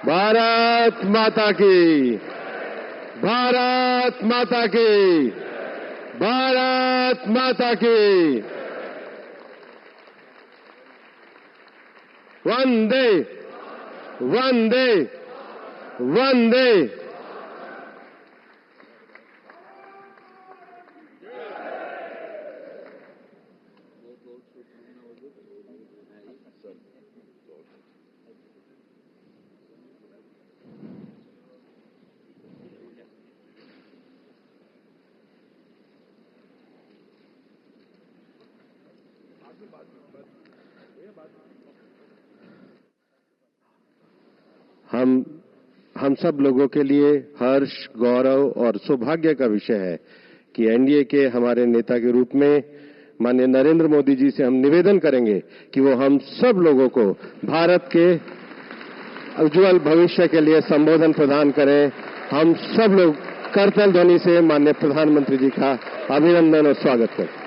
भारत माता की, भारत माता की, भारत माता की। वंदे वंदे वंदे। हम सब लोगों के लिए हर्ष, गौरव और सौभाग्य का विषय है कि एनडीए के हमारे नेता के रूप में माननीय नरेंद्र मोदी जी से हम निवेदन करेंगे कि वो हम सब लोगों को भारत के उज्जवल भविष्य के लिए संबोधन प्रदान करें। हम सब लोग करतल ध्वनि से माननीय प्रधानमंत्री जी का अभिनंदन और स्वागत करें।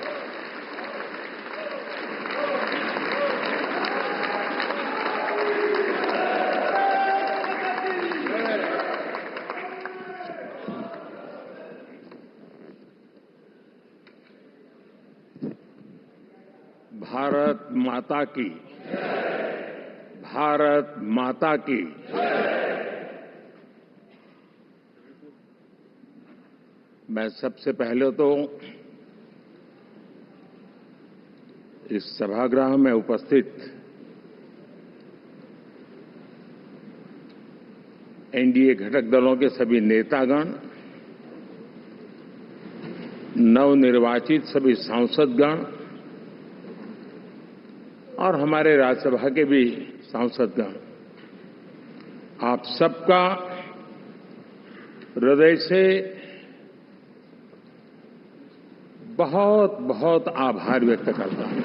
भारत माता की, भारत माता की। मैं सबसे पहले तो इस सभागृह में उपस्थित एनडीए घटक दलों के सभी नेतागण, नवनिर्वाचित सभी सांसदगण और हमारे राज्यसभा के भी सांसदगण, आप सबका हृदय से बहुत बहुत आभार व्यक्त करता हूं।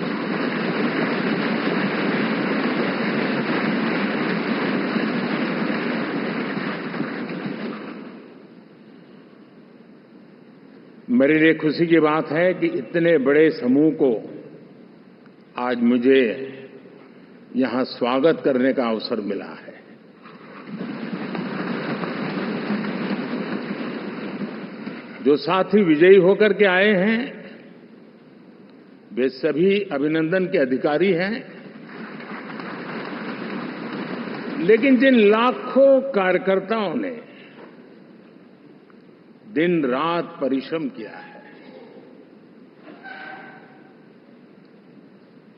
मेरे लिए खुशी की बात है कि इतने बड़े समूह को आज मुझे यहां स्वागत करने का अवसर मिला है। जो साथी विजयी होकर के आए हैं वे सभी अभिनंदन के अधिकारी हैं, लेकिन जिन लाखों कार्यकर्ताओं ने दिन रात परिश्रम किया है,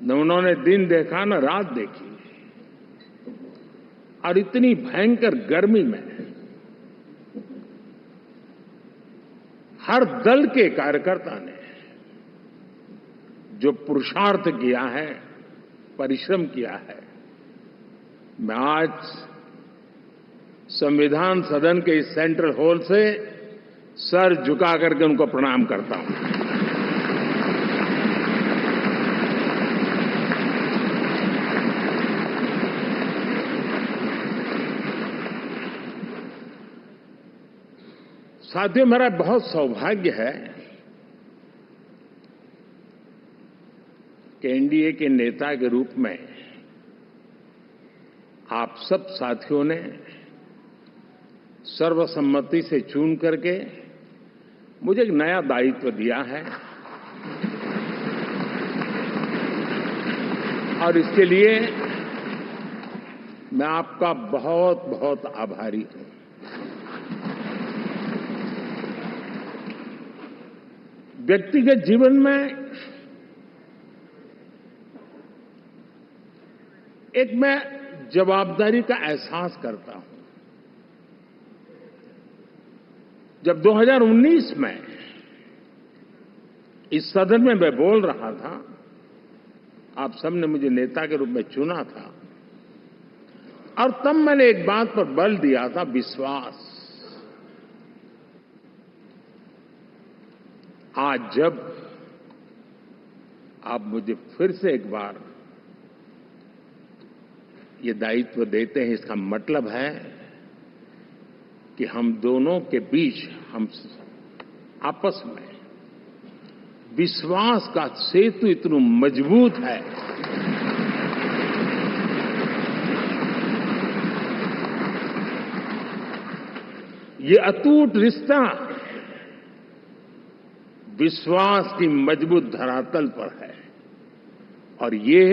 न उन्होंने दिन देखा न रात देखी, और इतनी भयंकर गर्मी में हर दल के कार्यकर्ता ने जो पुरुषार्थ किया है, परिश्रम किया है, मैं आज संविधान सदन के इस सेंट्रल हॉल से सर झुका करके उनको प्रणाम करता हूं। साथियों, मेरा बहुत सौभाग्य है कि एनडीए के नेता के रूप में आप सब साथियों ने सर्वसम्मति से चुन करके मुझे एक नया दायित्व दिया है, और इसके लिए मैं आपका बहुत बहुत आभारी हूं। व्यक्तिगत जीवन में एक मैं जवाबदारी का एहसास करता हूं। जब 2019 में इस सदन में मैं बोल रहा था, आप सबने मुझे नेता के रूप में चुना था, और तब मैंने एक बात पर बल दिया था, विश्वास। आज जब आप मुझे फिर से एक बार ये दायित्व देते हैं, इसका मतलब है कि हम दोनों के बीच, हम आपस में विश्वास का सेतु इतना मजबूत है ये अटूट रिश्ता विश्वास की मजबूत धरातल पर है और ये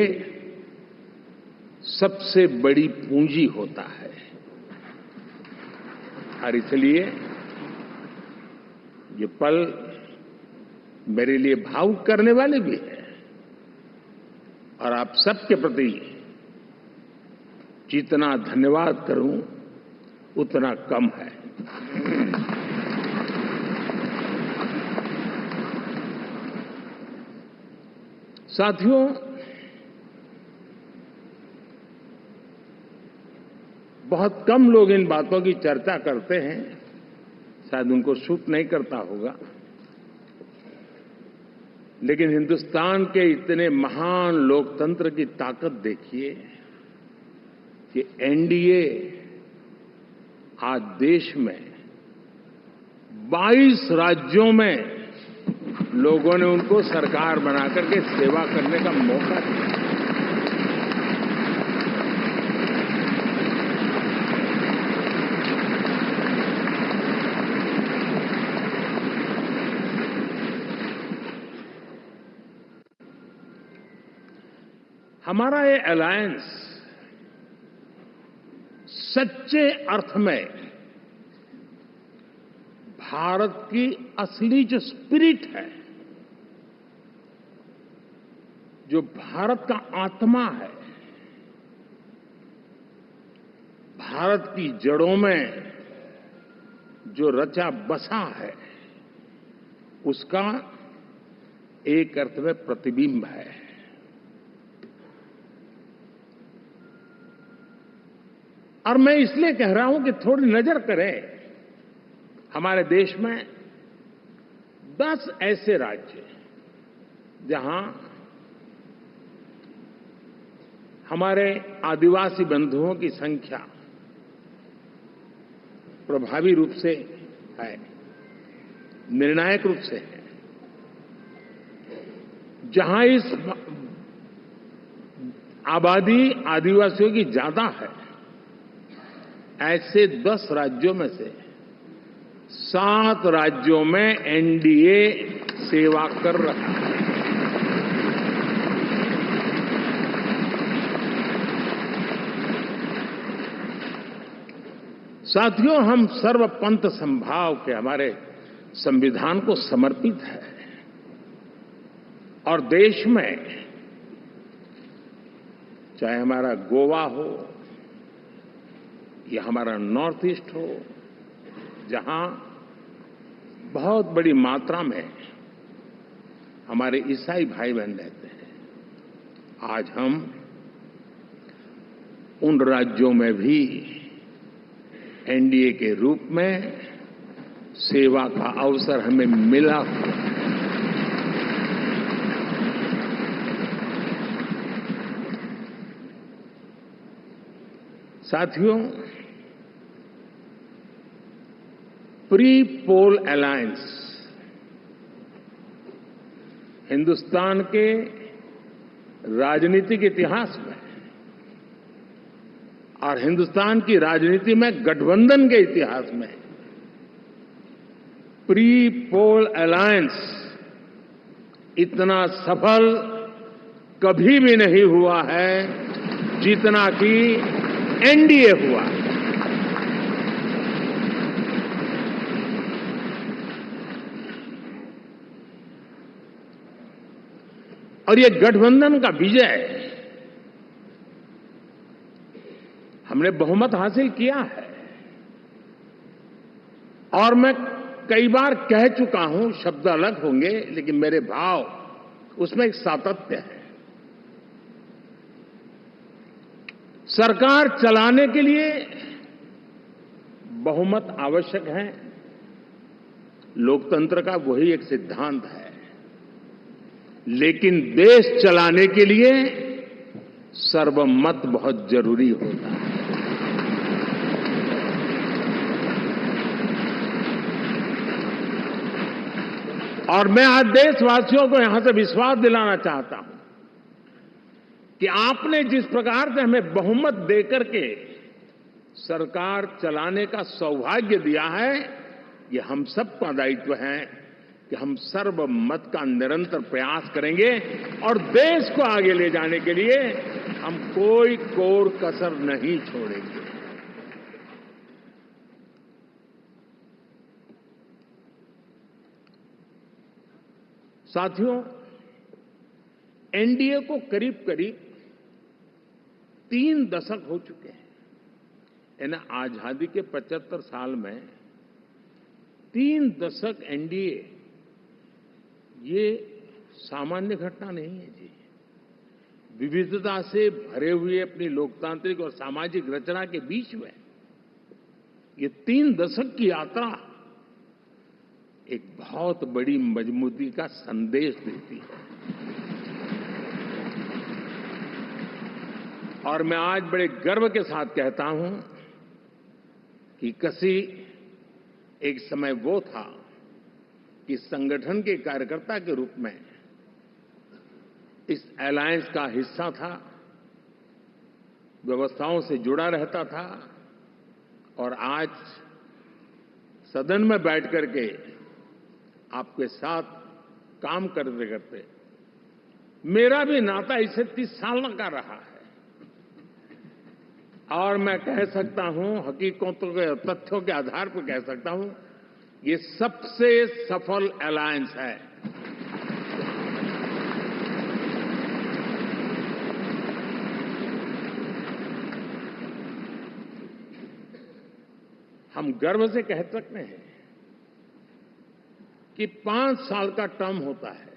सबसे बड़ी पूंजी होता है। और इसलिए ये पल मेरे लिए भावुक करने वाले भी हैं और आप सबके प्रति जितना धन्यवाद करूं उतना कम है। साथियों, बहुत कम लोग इन बातों की चर्चा करते हैं, शायद उनको सूट नहीं करता होगा, लेकिन हिंदुस्तान के इतने महान लोकतंत्र की ताकत देखिए कि एनडीए आज देश में 22 राज्यों में लोगों ने उनको सरकार बनाकर के सेवा करने का मौका दिया। हमारा ये अलायंस सच्चे अर्थ में भारत की असली जो स्पिरिट है, जो भारत का आत्मा है, भारत की जड़ों में जो रचा बसा है, उसका एक अर्थ में प्रतिबिंब है। और मैं इसलिए कह रहा हूं कि थोड़ी नजर करें, हमारे देश में 10 ऐसे राज्य जहां हमारे आदिवासी बंधुओं की संख्या प्रभावी रूप से है, निर्णायक रूप से है, जहां इस आबादी आदिवासियों की ज्यादा है, ऐसे 10 राज्यों में से 7 राज्यों में एनडीए सेवा कर रहा है। साथियों, हम सर्वपंथ संभाव के हमारे संविधान को समर्पित है और देश में चाहे हमारा गोवा हो या हमारा नॉर्थ ईस्ट हो, जहां बहुत बड़ी मात्रा में हमारे ईसाई भाई बहन रहते हैं, आज हम उन राज्यों में भी एनडीए के रूप में सेवा का अवसर हमें मिला हुआ है। साथियों, प्री पोल अलायंस हिंदुस्तान के राजनीतिक इतिहास में और हिंदुस्तान की राजनीति में गठबंधन के इतिहास में प्री पोल अलायंस इतना सफल कभी भी नहीं हुआ है जितना कि एनडीए हुआ। और ये गठबंधन का विजय, हमने बहुमत हासिल किया है और मैं कई बार कह चुका हूं, शब्द अलग होंगे लेकिन मेरे भाव उसमें एक सातत्य है। सरकार चलाने के लिए बहुमत आवश्यक है, लोकतंत्र का वही एक सिद्धांत है, लेकिन देश चलाने के लिए सर्वमत बहुत जरूरी होता है। और मैं आज देशवासियों को यहां से विश्वास दिलाना चाहता हूं कि आपने जिस प्रकार से हमें बहुमत देकर के सरकार चलाने का सौभाग्य दिया है, ये हम सबका दायित्व है कि हम सर्वमत का निरंतर प्रयास करेंगे और देश को आगे ले जाने के लिए हम कोई कोर कसर नहीं छोड़ेंगे। साथियों, एनडीए को करीब करीब 3 दशक हो चुके हैं। यानी आजादी के 75 साल में 3 दशक एनडीए, ये सामान्य घटना नहीं है जी। विविधता से भरे हुए अपनी लोकतांत्रिक और सामाजिक रचना के बीच में ये 3 दशक की यात्रा एक बहुत बड़ी मजबूती का संदेश देती है। और मैं आज बड़े गर्व के साथ कहता हूं कि किसी एक समय वो था कि संगठन के कार्यकर्ता के रूप में इस अलायंस का हिस्सा था, व्यवस्थाओं से जुड़ा रहता था, और आज सदन में बैठ करके आपके साथ काम करते करते मेरा भी नाता इससे 30 साल का रहा है। और मैं कह सकता हूं, हकीकतों के तथ्यों के आधार पर कह सकता हूं, ये सबसे सफल अलायंस है। हम गर्व से कह सकते हैं कि 5 साल का टर्म होता है।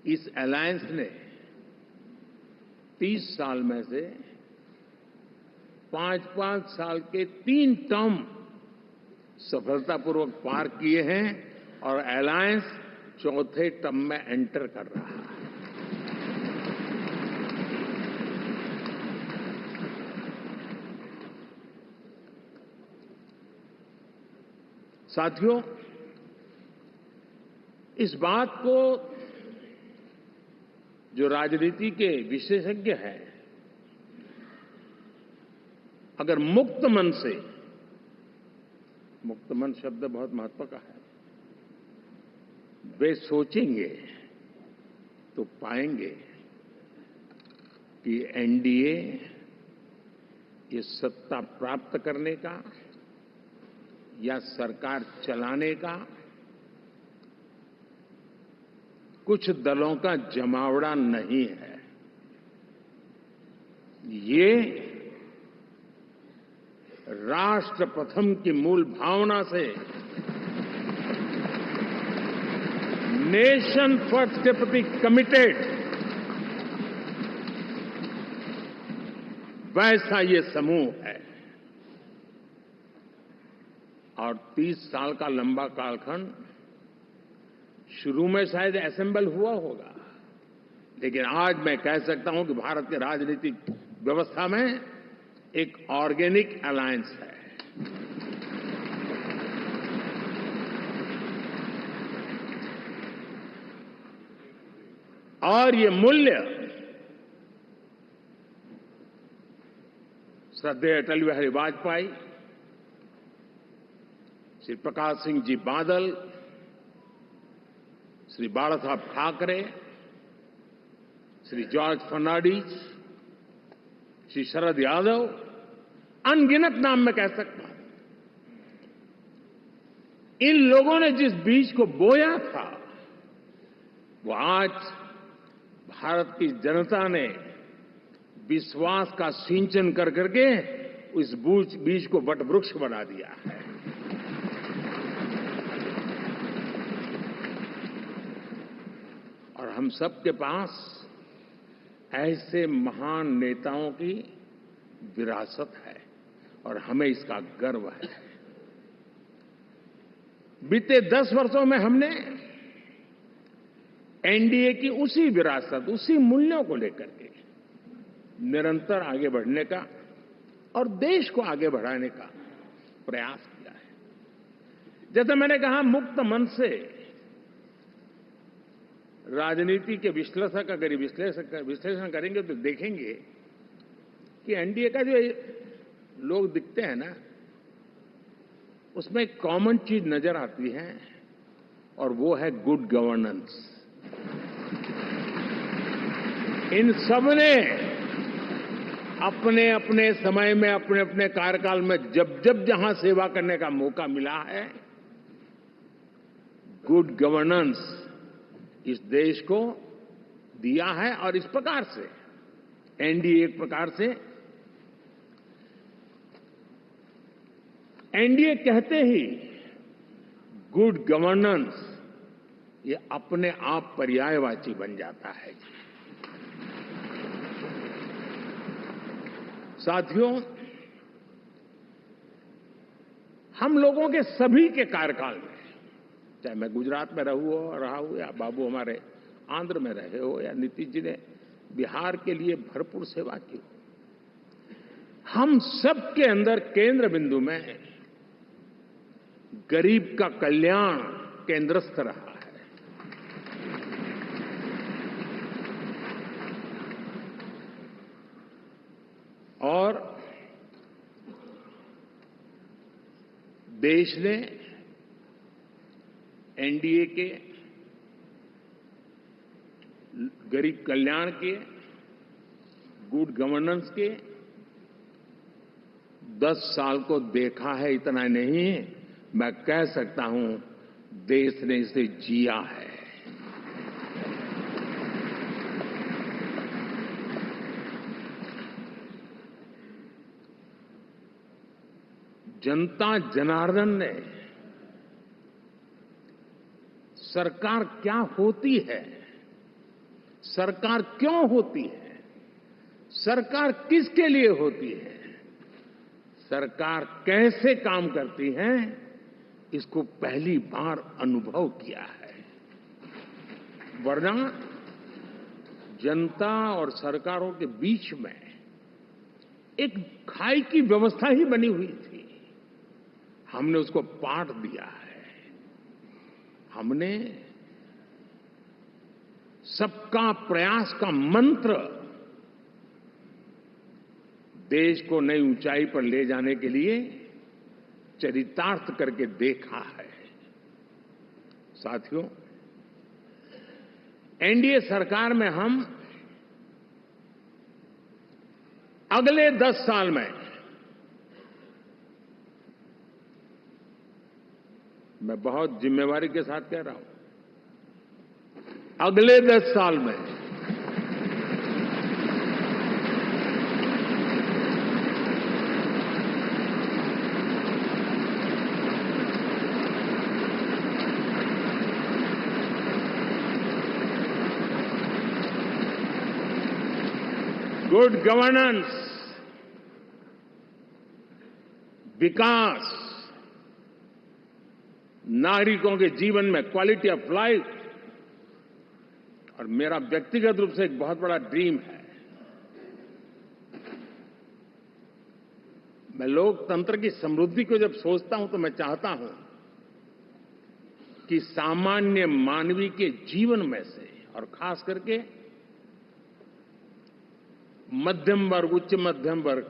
इस अलायंस ने 30 साल में से 5-5 साल के 3 टर्म सफलतापूर्वक पार किए हैं और अलायंस 4थे टर्म में एंटर कर रहा है। साथियों, इस बात को जो राजनीति के विशेषज्ञ हैं, अगर मुक्त मन से, मुक्त मन शब्द बहुत महत्व का है, वे सोचेंगे तो पाएंगे कि एनडीए ये सत्ता प्राप्त करने का या सरकार चलाने का कुछ दलों का जमावड़ा नहीं है। ये राष्ट्र प्रथम की मूल भावना से नेशन फर्स्ट के प्रति कमिटेड वैसा ये समूह है। और 30 साल का लंबा कालखंड शुरू में शायद असेंबल हुआ होगा, लेकिन आज मैं कह सकता हूं कि भारत के राजनीतिक व्यवस्था में एक ऑर्गेनिक अलायंस है। और ये मूल्य श्रद्धेय अटल बिहारी वाजपेयी, श्री प्रकाश सिंह जी बादल, श्री बाला साहब ठाकरे, श्री जॉर्ज फर्नांडिस, श्री शरद यादव, अनगिनत नाम मैं कह सकता हूं। इन लोगों ने जिस बीज को बोया था, वो आज भारत की जनता ने विश्वास का सिंचन कर करके उस बीज को वटवृक्ष बना दिया है। और हम सबके पास ऐसे महान नेताओं की विरासत है और हमें इसका गर्व है। बीते 10 वर्षों में हमने एनडीए की उसी विरासत, उसी मूल्यों को लेकर के निरंतर आगे बढ़ने का और देश को आगे बढ़ाने का प्रयास किया है। जैसे मैंने कहा, मुक्त मन से राजनीति के विश्लेषक अगर विश्लेषण करेंगे तो देखेंगे कि एनडीए का जो लोग दिखते हैं ना, उसमें एक कॉमन चीज नजर आती है और वो है गुड गवर्नेंस। इन सब ने अपने अपने समय में, अपने अपने कार्यकाल में जब जब जहां सेवा करने का मौका मिला है, गुड गवर्नेंस इस देश को दिया है। और इस प्रकार से एनडीए एक प्रकार से, एनडीए कहते ही गुड गवर्नेंस ये अपने आप पर्यायवाची बन जाता है। साथियों, हम लोगों के सभी के कार्यकाल में, चाहे मैं गुजरात में रहा हूं या बाबू हमारे आंध्र में रहे हो या नीतीश जी ने बिहार के लिए भरपूर सेवा की हो, हम सबके अंदर केंद्र बिंदु में गरीब का कल्याण केंद्रस्थ रहा है। और देश ने एनडीए के गरीब कल्याण के, गुड गवर्नेंस के 10 साल को देखा है। इतना नहीं, मैं कह सकता हूं देश ने इसे जिया है। जनता जनार्दन ने सरकार क्या होती है, सरकार क्यों होती है, सरकार किसके लिए होती है, सरकार कैसे काम करती है, इसको पहली बार अनुभव किया है। वरना जनता और सरकारों के बीच में एक खाई की व्यवस्था ही बनी हुई थी। हमने उसको पाट दिया है। हमने सबका प्रयास का मंत्र देश को नई ऊंचाई पर ले जाने के लिए चरितार्थ करके देखा है। साथियों, एनडीए सरकार में हम अगले 10 साल में, मैं बहुत जिम्मेवारी के साथ कह रहा हूं, अगले 10 साल में गुड गवर्नेंस, विकास, नागरिकों के जीवन में क्वालिटी ऑफ लाइफ, और मेरा व्यक्तिगत रूप से एक बहुत बड़ा ड्रीम है, मैं लोकतंत्र की समृद्धि को जब सोचता हूं तो मैं चाहता हूं कि सामान्य मानवीय के जीवन में से, और खास करके मध्यम वर्ग, उच्च मध्यम वर्ग,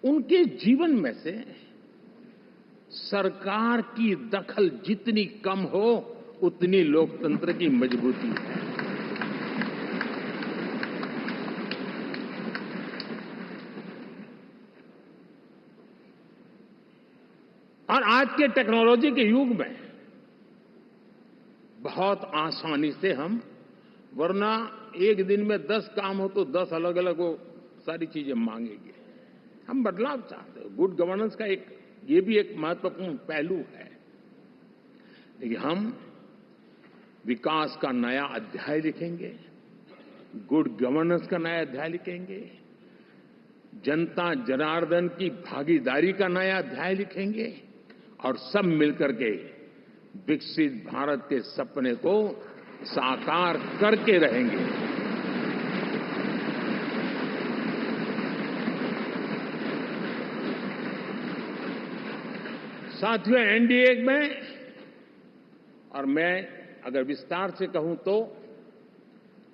उनके जीवन में से सरकार की दखल जितनी कम हो, उतनी लोकतंत्र की मजबूती है। और आज के टेक्नोलॉजी के युग में बहुत आसानी से हम, वरना एक दिन में 10 काम हो तो 10 अलग अलग वो सारी चीजें मांगेंगे। हम बदलाव चाहते हैं। गुड गवर्नेंस का ये भी एक महत्वपूर्ण पहलू है। लेकिन हम विकास का नया अध्याय लिखेंगे, गुड गवर्नेंस का नया अध्याय लिखेंगे, जनता जनार्दन की भागीदारी का नया अध्याय लिखेंगे, और सब मिलकर के विकसित भारत के सपने को साकार करके रहेंगे। साथियों, एनडीए में, और मैं अगर विस्तार से कहूं तो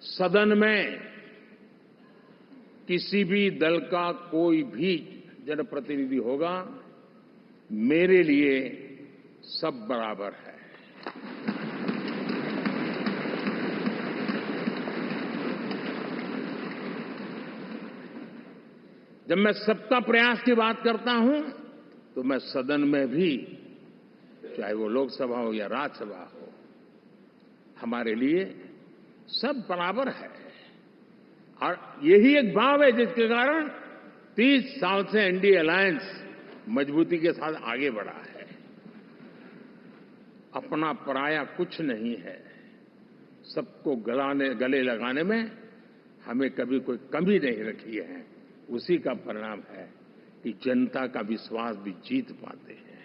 सदन में किसी भी दल का कोई भी जनप्रतिनिधि होगा, मेरे लिए सब बराबर है। जब मैं सबका प्रयास की बात करता हूं, तो मैं सदन में भी, चाहे वो लोकसभा हो या राज्यसभा हो, हमारे लिए सब बराबर है। और यही एक भाव है जिसके कारण 30 साल से एनडीए अलायंस मजबूती के साथ आगे बढ़ा है। अपना पराया कुछ नहीं है। सबको गले लगाने में हमें कभी कोई कमी नहीं रखी है। उसी का परिणाम है कि जनता का विश्वास भी जीत पाते हैं।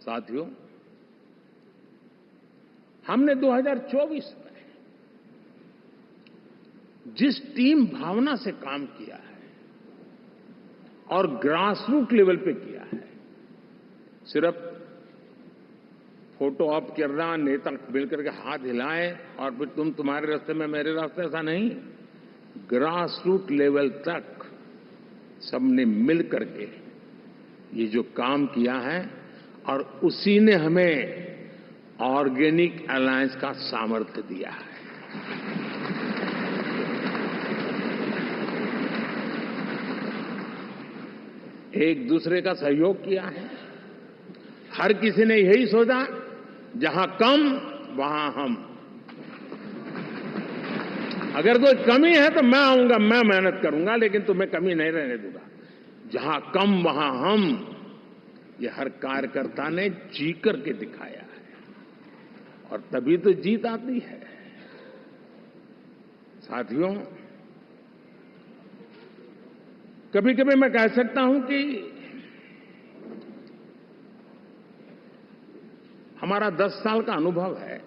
साथियों, हमने 2024 में जिस टीम भावना से काम किया है और ग्रासरूट लेवल पे किया है, सिर्फ फोटो ऑप करना, नेता मिलकर के हाथ हिलाएं और फिर तुम्हारे रास्ते में मेरे रास्ते, ऐसा नहीं। ग्रासरूट लेवल तक सबने मिल करके ये जो काम किया है, और उसी ने हमें ऑर्गेनिक अलायंस का सामर्थ्य दिया है। एक दूसरे का सहयोग किया है। हर किसी ने यही सोचा, जहां कम वहां हम। अगर कोई कमी है तो मैं आऊंगा, मैं मेहनत करूंगा, लेकिन तुम्हें कमी नहीं रहने दूंगा। जहां कम वहां हम, ये हर कार्यकर्ता ने जी करके दिखाया है, और तभी तो जीत आती है। साथियों, कभी कभी मैं कह सकता हूं कि हमारा 10 साल का अनुभव है,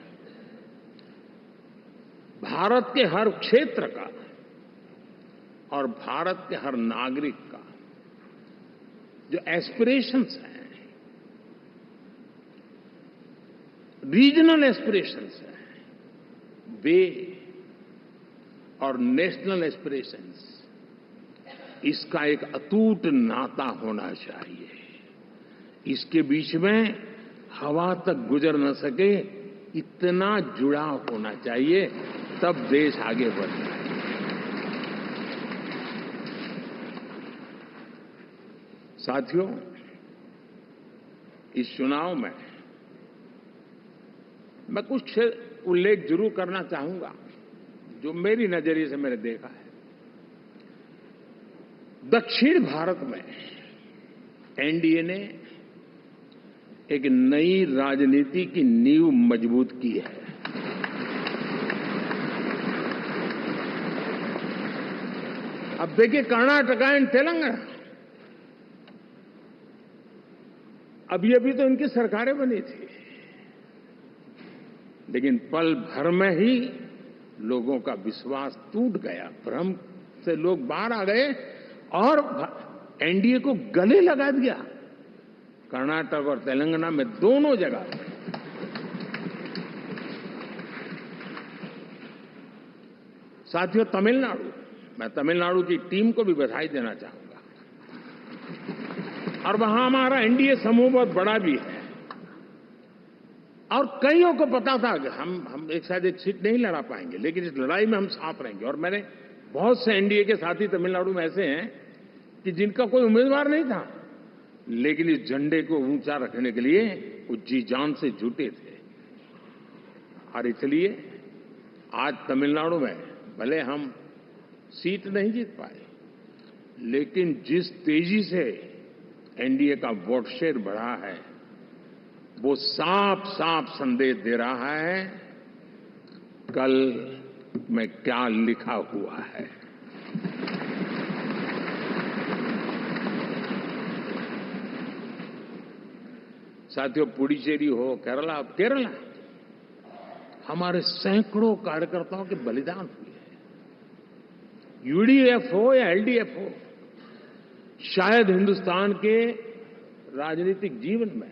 भारत के हर क्षेत्र का और भारत के हर नागरिक का जो एस्पिरेशंस हैं, रीजनल एस्पिरेशंस हैं, वे और नेशनल एस्पिरेशंस, इसका एक अटूट नाता होना चाहिए। इसके बीच में हवा तक गुजर न सके, इतना जुड़ाव होना चाहिए, तब देश आगे बढ़ता है। साथियों, इस चुनाव में मैं कुछ उल्लेख जरूर करना चाहूंगा जो मेरी नजरिए से मैंने देखा है। दक्षिण भारत में एनडीए ने एक नई राजनीति की नींव मजबूत की है। अब देखिए, कर्नाटक एंड तेलंगाना, अभी तो इनकी सरकारें बनी थी, लेकिन पल भर में ही लोगों का विश्वास टूट गया, भ्रम से लोग बाहर आ गए और एनडीए को गले लगा दिया। कर्नाटक और तेलंगाना में दोनों जगह साथियों, तमिलनाडु, मैं तमिलनाडु की टीम को भी बधाई देना चाहूंगा। और वहां हमारा एनडीए समूह बहुत बड़ा भी है, और कईयों को पता था कि हम एक साथ एक सीट नहीं लड़ा पाएंगे, लेकिन इस लड़ाई में हम साथ रहेंगे। और मैंने बहुत से एनडीए के साथी तमिलनाडु में ऐसे हैं कि जिनका कोई उम्मीदवार नहीं था, लेकिन इस झंडे को ऊंचा रखने के लिए वो जी जान से जुटे थे। और इसलिए आज तमिलनाडु में भले हम सीट नहीं जीत पाए, लेकिन जिस तेजी से एनडीए का वोट शेयर बढ़ा है, वो साफ साफ संदेश दे रहा है कल में क्या लिखा हुआ है। साथियों, पुडुचेरी हो, केरला, हमारे सैकड़ों कार्यकर्ताओं के बलिदान हुए हैं। यूडीएफ हो या एलडीएफ हो, शायद हिंदुस्तान के राजनीतिक जीवन में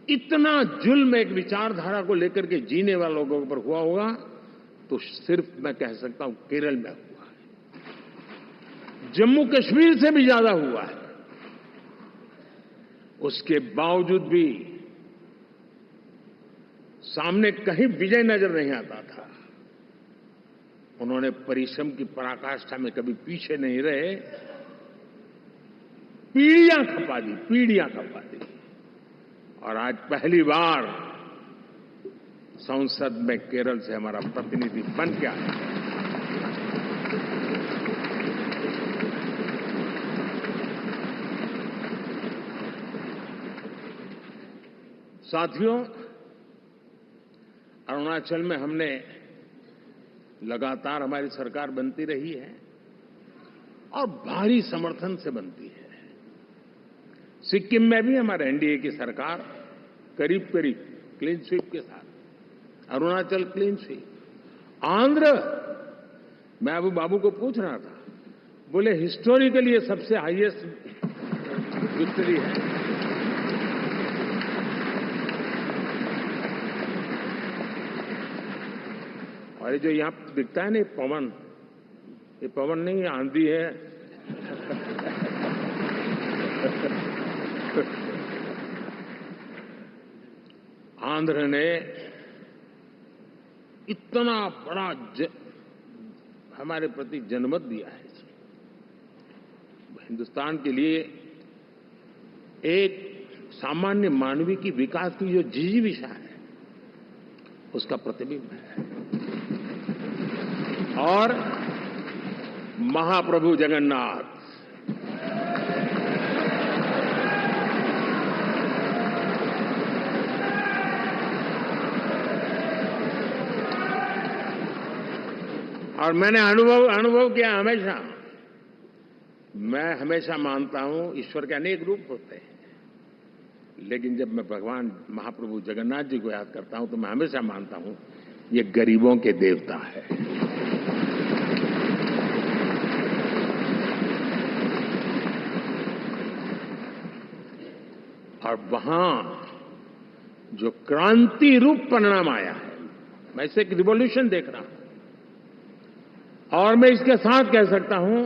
इतना जुल्म एक विचारधारा को लेकर के जीने वाले लोगों पर हुआ होगा तो सिर्फ मैं कह सकता हूं केरल में हुआ है। जम्मू कश्मीर से भी ज्यादा हुआ है। उसके बावजूद भी सामने कहीं विजय नजर नहीं आता था। उन्होंने परिश्रम की पराकाष्ठा में कभी पीछे नहीं रहे, पीढ़ियां खपा दी। और आज पहली बार संसद में केरल से हमारा प्रतिनिधि बन के आया। साथियों, अरुणाचल में हमने लगातार हमारी सरकार बनती रही है और भारी समर्थन से बनती है। सिक्किम में भी हमारे एनडीए की सरकार करीब करीब क्लीन स्वीप के साथ, अरुणाचल क्लीन स्वीप। आंध्र, मैं अबू बाबू को पूछ रहा था, बोले हिस्टोरिकली ये सबसे हाईएस्ट विक्ट्री है। और ये जो यहां दिखता है ना पवन, ये पवन नहीं, ये आंधी है। आंध्र ने इतना बड़ा हमारे प्रति जनमत दिया है। हिंदुस्तान के लिए एक सामान्य मानवीय की विकास की जो जिजीविषा है, उसका प्रतिबिंब है। और महाप्रभु जगन्नाथ, और मैंने अनुभव किया हमेशा। मैं हमेशा मानता हूं ईश्वर के अनेक रूप होते हैं, लेकिन जब मैं भगवान महाप्रभु जगन्नाथ जी को याद करता हूं तो मैं हमेशा मानता हूं ये गरीबों के देवता है। और वहां जो क्रांति रूप परिणाम आया है, मैं इसे एक रिवॉल्यूशन देख रहा हूं। और मैं इसके साथ कह सकता हूं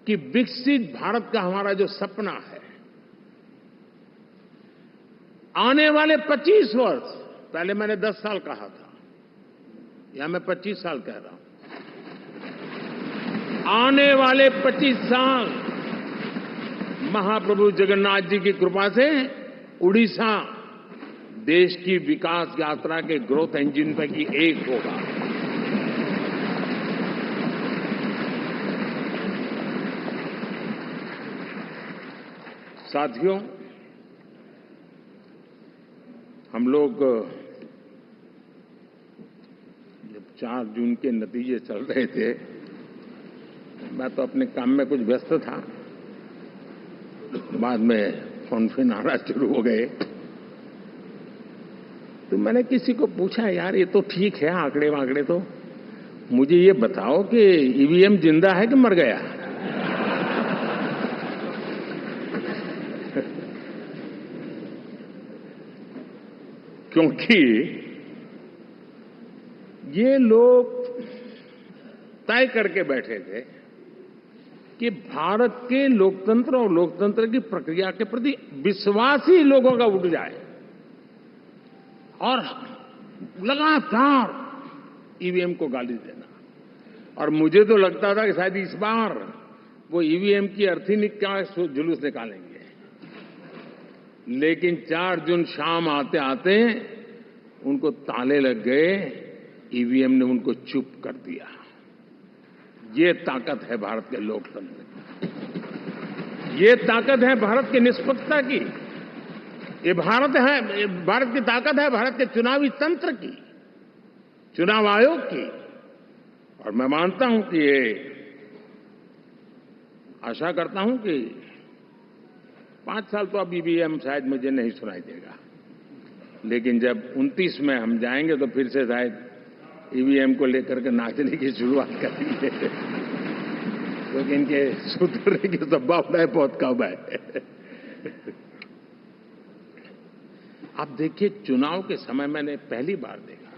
कि विकसित भारत का हमारा जो सपना है, आने वाले 25 वर्ष, पहले मैंने 10 साल कहा था, या मैं 25 साल कह रहा हूं, आने वाले 25 साल महाप्रभु जगन्नाथ जी की कृपा से उड़ीसा देश की विकास यात्रा के ग्रोथ इंजन पैकी एक होगा। साथियों, हम लोग जब 4 जून के नतीजे चल रहे थे, मैं तो अपने काम में कुछ व्यस्त था। बाद में फोन आना शुरू हो गए, तो मैंने किसी को पूछा, यार ये तो ठीक है आंकड़े वांकड़े, तो मुझे ये बताओ कि ईवीएम जिंदा है कि मर गया? क्योंकि ये लोग तय करके बैठे थे कि भारत के लोकतंत्र और लोकतंत्र की प्रक्रिया के प्रति विश्वास ही लोगों का उठ जाए, और लगातार ईवीएम को गाली देना। और मुझे तो लगता था कि शायद इस बार वो ईवीएम की अर्थी का जुलूस निकालेंगे, लेकिन 4 जून शाम आते आते उनको ताले लग गए, ईवीएम ने उनको चुप कर दिया। ये ताकत है भारत के लोकतंत्र की, ये ताकत है भारत की निष्पक्षता की, ये भारत की ताकत है भारत के चुनावी तंत्र की, चुनाव आयोग की। और मैं मानता हूं कि ये, आशा करता हूं कि 5 साल तो अब ईवीएम शायद मुझे नहीं सुनाई देगा, लेकिन जब 29 में हम जाएंगे तो फिर से शायद ईवीएम को लेकर के नाचने की शुरुआत करेंगे, क्योंकि इनके सुधरने की संभावनाएं बहुत कम है। आप देखिए, चुनाव के समय मैंने पहली बार देखा,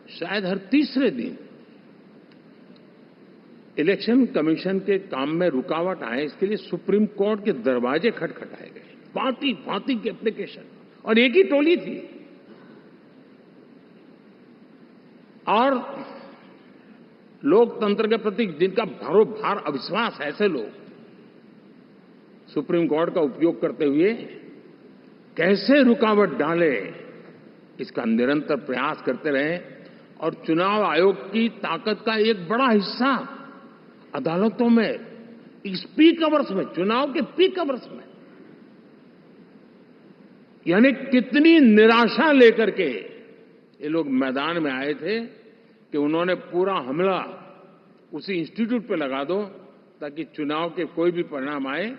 शायद हर तीसरे दिन इलेक्शन कमीशन के काम में रुकावट आए, इसके लिए सुप्रीम कोर्ट के दरवाजे खटखटाए गए, भांति भांति की एप्लीकेशन, और एक ही टोली थी। और लोकतंत्र के प्रति जिनका भारोभार अविश्वास है, ऐसे लोग सुप्रीम कोर्ट का उपयोग करते हुए कैसे रुकावट डाले, इसका निरंतर प्रयास करते रहे। और चुनाव आयोग की ताकत का एक बड़ा हिस्सा अदालतों में, इस पीक अवर्स में, चुनाव के पीक अवर्स में, यानी कितनी निराशा लेकर के ये लोग मैदान में आए थे कि उन्होंने पूरा हमला उसी इंस्टीट्यूट पे लगा दो ताकि चुनाव के कोई भी परिणाम आए,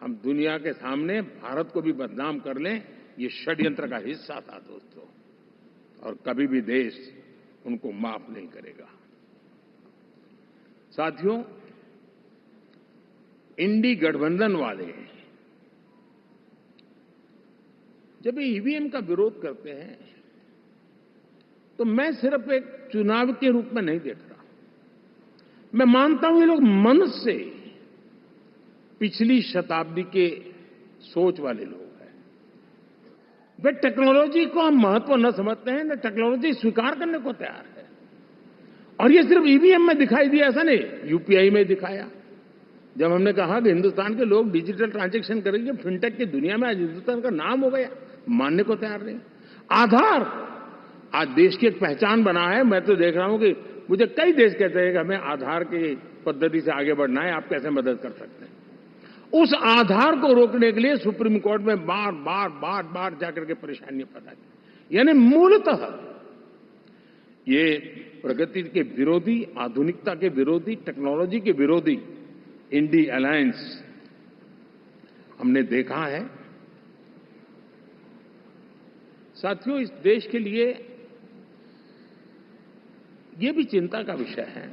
हम दुनिया के सामने भारत को भी बदनाम कर लें। ये षड्यंत्र का हिस्सा था दोस्तों, और कभी भी देश उनको माफ नहीं करेगा। साथियों, इंडी गठबंधन वाले जब ये ईवीएम का विरोध करते हैं तो मैं सिर्फ एक चुनाव के रूप में नहीं देख रहा। मैं मानता हूं ये लोग मन से पिछली शताब्दी के सोच वाले लोग हैं। वे टेक्नोलॉजी को हम महत्व न समझते हैं, न टेक्नोलॉजी स्वीकार करने को तैयार है। और ये सिर्फ ईवीएम में दिखाई दिया ऐसा नहीं, यूपीआई में दिखाया। जब हमने कहा कि हिंदुस्तान के लोग डिजिटल ट्रांजैक्शन करेंगे, फिनटेक की दुनिया में आज हिंदुस्तान का नाम हो गया, मानने को तैयार नहीं। आधार आज देश की एक पहचान बना है। मैं तो देख रहा हूं कि मुझे कई देश कहते हैं कि हमें आधार की पद्धति से आगे बढ़ना है, आप कैसे मदद कर सकते हैं। उस आधार को रोकने के लिए सुप्रीम कोर्ट में बार बार जाकर के परेशानियां पैदा की। यानी मूलतः ये प्रगति के विरोधी, आधुनिकता के विरोधी, टेक्नोलॉजी के विरोधी इंडी अलायंस हमने देखा है। साथियों, इस देश के लिए ये भी चिंता का विषय है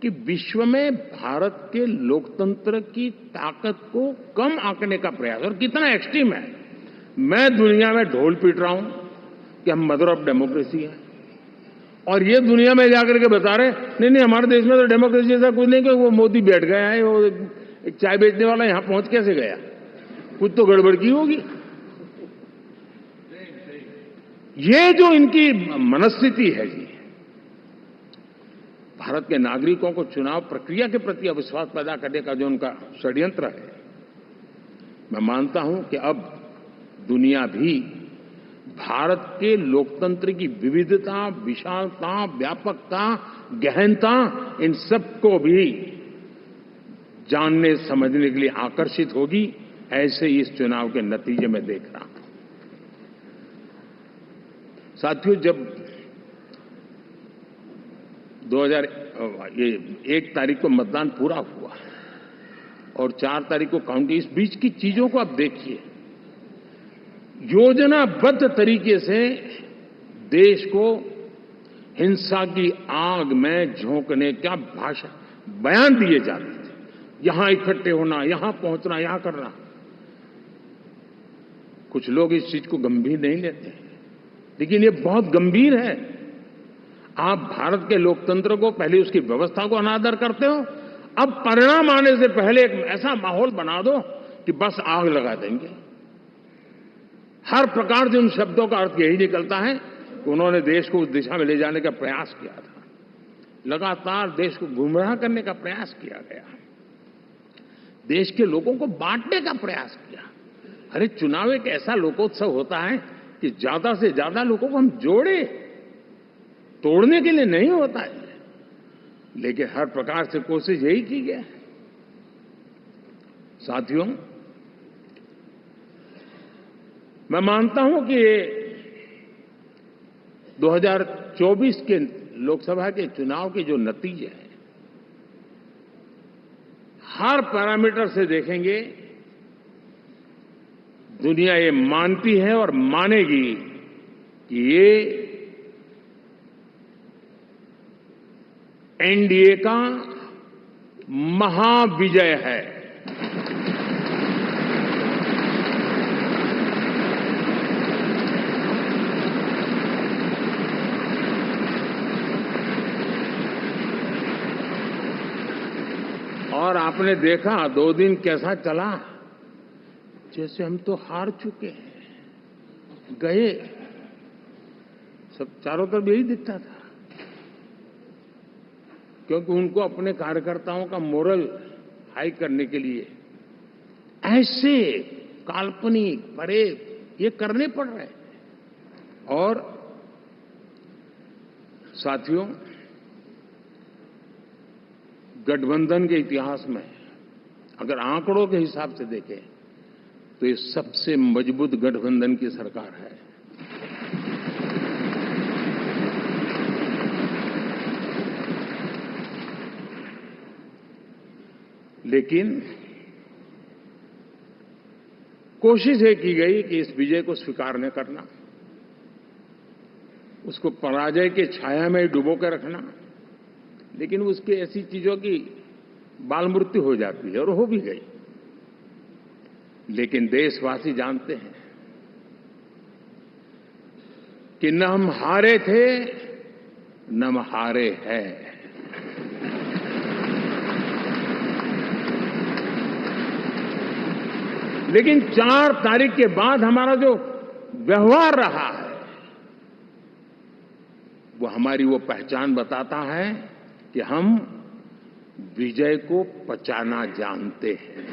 कि विश्व में भारत के लोकतंत्र की ताकत को कम आंकने का प्रयास, और कितना एक्सट्रीम है। मैं दुनिया में ढोल पीट रहा हूं कि हम मदर ऑफ डेमोक्रेसी है, और ये दुनिया में जाकर के बता रहे नहीं हमारे देश में तो डेमोक्रेसी जैसा कुछ नहीं, कि वो मोदी बैठ गया है, वो एक चाय बेचने वाला यहां पहुंच कैसे गया, कुछ तो गड़बड़ की होगी। ये जो इनकी मनस्थिति है जी, भारत के नागरिकों को चुनाव प्रक्रिया के प्रति अविश्वास पैदा करने का जो उनका षड्यंत्र है, मैं मानता हूं कि अब दुनिया भी भारत के लोकतंत्र की विविधता, विशालता, व्यापकता, गहनता, इन सबको भी जानने समझने के लिए आकर्षित होगी। ऐसे इस चुनाव के नतीजे में देख रहा हूं। साथियों, जब 1 तारीख को मतदान पूरा हुआ और 4 तारीख को काउंटिंग, इस बीच की चीजों को आप देखिए। योजनाबद्ध तरीके से देश को हिंसा की आग में झोंकने का बयान दिए जाते थे। यहां इकट्ठे होना, यहां पहुंचना, यहां करना। कुछ लोग इस चीज को गंभीर नहीं लेते, लेकिन ये बहुत गंभीर है। आप भारत के लोकतंत्र को, पहले उसकी व्यवस्था को अनादर करते हो, अब परिणाम आने से पहले एक ऐसा माहौल बना दो कि बस आग लगा देंगे। हर प्रकार से उन शब्दों का अर्थ यही निकलता है कि उन्होंने देश को उस दिशा में ले जाने का प्रयास किया था। लगातार देश को गुमराह करने का प्रयास किया गया, देश के लोगों को बांटने का प्रयास किया। अरे, चुनाव एक ऐसा लोकोत्सव होता है कि ज्यादा से ज्यादा लोगों को हम जोड़े, तोड़ने के लिए नहीं होता है। लेकिन हर प्रकार से कोशिश यही की गई। साथियों, मैं मानता हूं कि 2024 के लोकसभा के चुनाव के जो नतीजे हैं, हर पैरामीटर से देखेंगे, दुनिया ये मानती है और मानेगी कि ये एनडीए का महाविजय है। और आपने देखा 2 दिन कैसा चला, जैसे हम तो हार चुके हैं, गए। सब चारों तरफ यही दिखता था, क्योंकि उनको अपने कार्यकर्ताओं का मोरल हाई करने के लिए ऐसे काल्पनिक परेड ये करने पड़ रहे हैं। और साथियों, गठबंधन के इतिहास में अगर आंकड़ों के हिसाब से देखें तो ये सबसे मजबूत गठबंधन की सरकार है। लेकिन कोशिश ये की गई कि इस विजय को स्वीकार न करना, उसको पराजय के छाया में डुबो कर रखना, लेकिन उसकी ऐसी चीजों की बाल मृत्यु हो जाती है और हो भी गई। लेकिन देशवासी जानते हैं कि न हम हारे थे न हम हारे हैं। लेकिन 4 तारीख के बाद हमारा जो व्यवहार रहा है वो हमारी वो पहचान बताता है कि हम विजय को पचाना जानते हैं।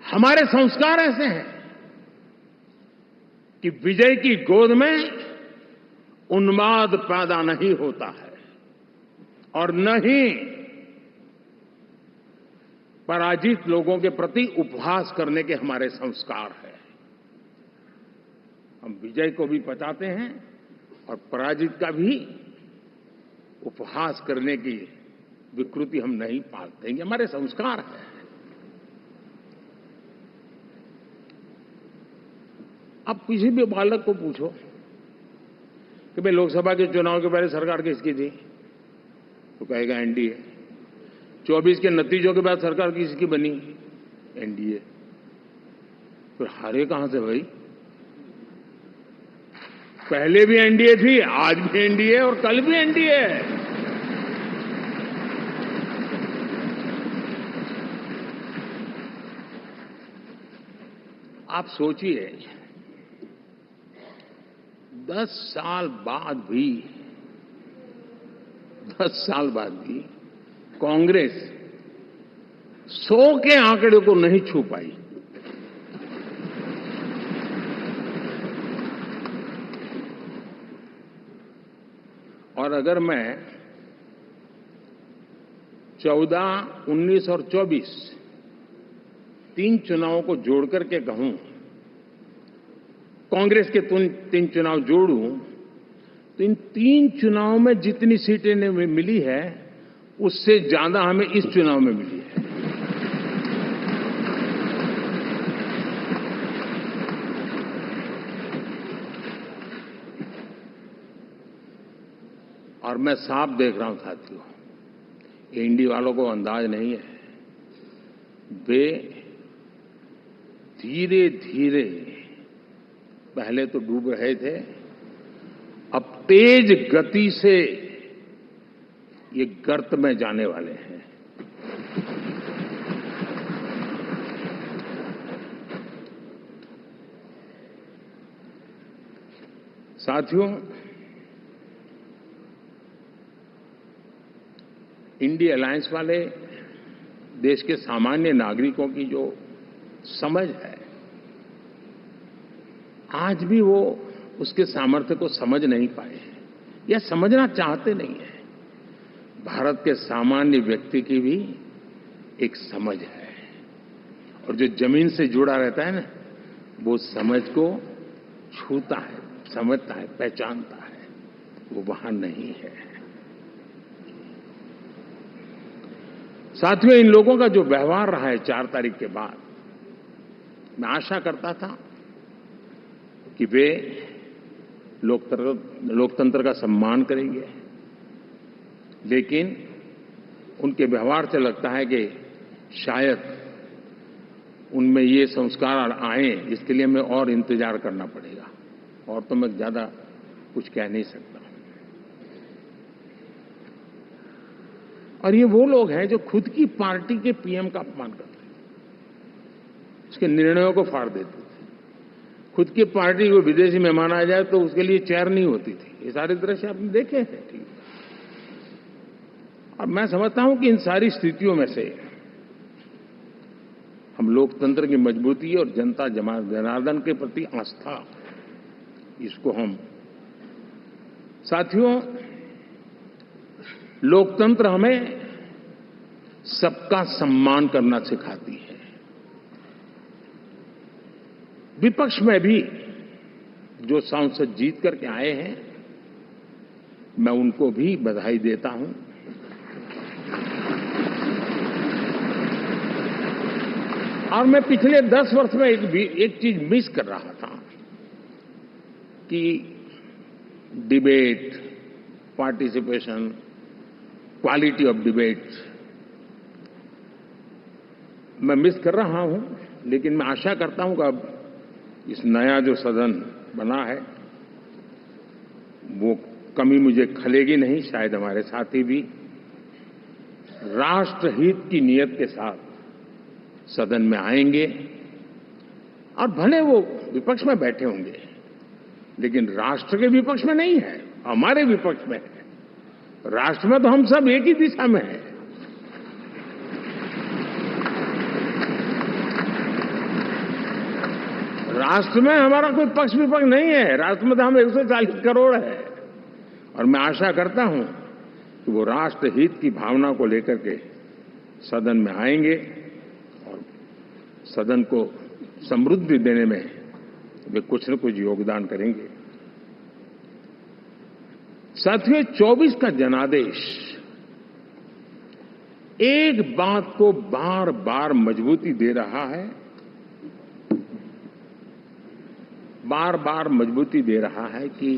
हमारे संस्कार ऐसे हैं कि विजय की गोद में उन्माद पैदा नहीं होता है और न ही पराजित लोगों के प्रति उपहास करने के हमारे संस्कार हैं। हम विजय को भी पचाते हैं और पराजित का भी उपहास करने की विकृति हम नहीं पालते हैं। ये हमारे संस्कार हैं। अब किसी भी बालक को पूछो कि भाई लोकसभा के चुनाव के पहले सरकार किसकी थी, तो कहेगा एनडीए। 24 के नतीजों के बाद सरकार किसकी बनी, एनडीए। फिर हारे कहां से भाई? पहले भी एनडीए थी, आज भी एनडीए और कल भी एनडीए है। आप सोचिए 10 साल बाद भी कांग्रेस 100 के आंकड़े को नहीं छू पाई। और अगर मैं 14, 19 और 24 3 चुनावों को जोड़ करके कहूं, कांग्रेस के 3 चुनाव जोड़ूं, तो इन 3 चुनावों में जितनी सीटें मिली है उससे ज्यादा हमें इस चुनाव में मिली है। और मैं साफ देख रहा हूं साथियों, एनडीए वालों को अंदाज नहीं है। वे धीरे धीरे पहले तो डूब रहे थे, अब तेज गति से ये गर्त में जाने वाले हैं। साथियों, इंडिया अलायंस वाले देश के सामान्य नागरिकों की जो समझ है, आज भी वो उसके सामर्थ्य को समझ नहीं पाए हैं या समझना चाहते नहीं है। भारत के सामान्य व्यक्ति की भी एक समझ है और जो जमीन से जुड़ा रहता है ना, वो समझ को छूता है, समझता है, पहचानता है, वो वहां नहीं है। साथियों, इन लोगों का जो व्यवहार रहा है 4 तारीख के बाद, मैं आशा करता था कि वे लोकतंत्र का सम्मान करेंगे, लेकिन उनके व्यवहार से लगता है कि शायद उनमें ये संस्कार आए, इसके लिए हमें और इंतजार करना पड़ेगा। और तो मैं ज्यादा कुछ कह नहीं सकता। और ये वो लोग हैं जो खुद की पार्टी के पीएम का अपमान करते हैं, उसके निर्णयों को फाड़ देते थे। खुद की पार्टी को विदेशी मेहमान आ जाए तो उसके लिए चेयर नहीं होती थी। ये सारे दृश्य आपने देखे हैं, ठीक। और मैं समझता हूं कि इन सारी स्थितियों में से हम लोकतंत्र की मजबूती और जनता जनार्दन के प्रति आस्था, इसको हम साथियों, लोकतंत्र हमें सबका सम्मान करना सिखाती है। विपक्ष में भी जो सांसद जीत करके आए हैं, मैं उनको भी बधाई देता हूं। और मैं पिछले 10 वर्ष में एक चीज मिस कर रहा था कि debate, participation, quality of debate मैं मिस कर रहा हूं। लेकिन मैं आशा करता हूं कि अब इस नया जो सदन बना है वो कमी मुझे खलेगी नहीं। शायद हमारे साथी भी राष्ट्रहित की नीयत के साथ सदन में आएंगे और भले वो विपक्ष में बैठे होंगे, लेकिन राष्ट्र के विपक्ष में नहीं है, हमारे विपक्ष में है। राष्ट्र में तो हम सब एक ही दिशा में हैं। राष्ट्र में हमारा कोई पक्ष विपक्ष नहीं है। राष्ट्र में तो हम 140 करोड़ है। और मैं आशा करता हूं कि वो राष्ट्रहित की भावना को लेकर के सदन में आएंगे और सदन को समृद्धि देने में वे कुछ न कुछ योगदान करेंगे। साथियों, 24 का जनादेश एक बात को बार बार मजबूती दे रहा है, बार बार मजबूती दे रहा है कि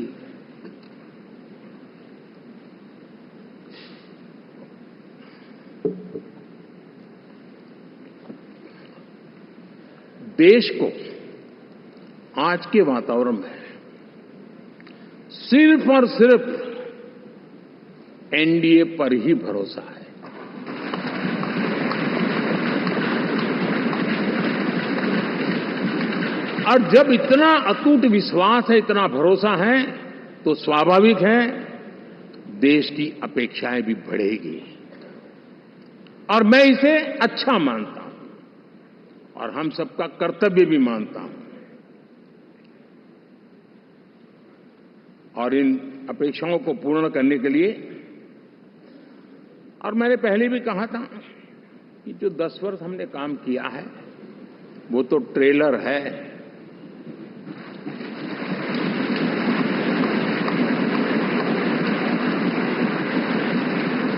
देश को आज के वातावरण में सिर्फ और सिर्फ एनडीए पर ही भरोसा है। और जब इतना अटूट विश्वास है, इतना भरोसा है, तो स्वाभाविक है देश की अपेक्षाएं भी बढ़ेगी। और मैं इसे अच्छा मानता हूं और हम सबका कर्तव्य भी मानता हूं। और इन अपेक्षाओं को पूर्ण करने के लिए, और मैंने पहले भी कहा था कि जो 10 वर्ष हमने काम किया है वो तो ट्रेलर है।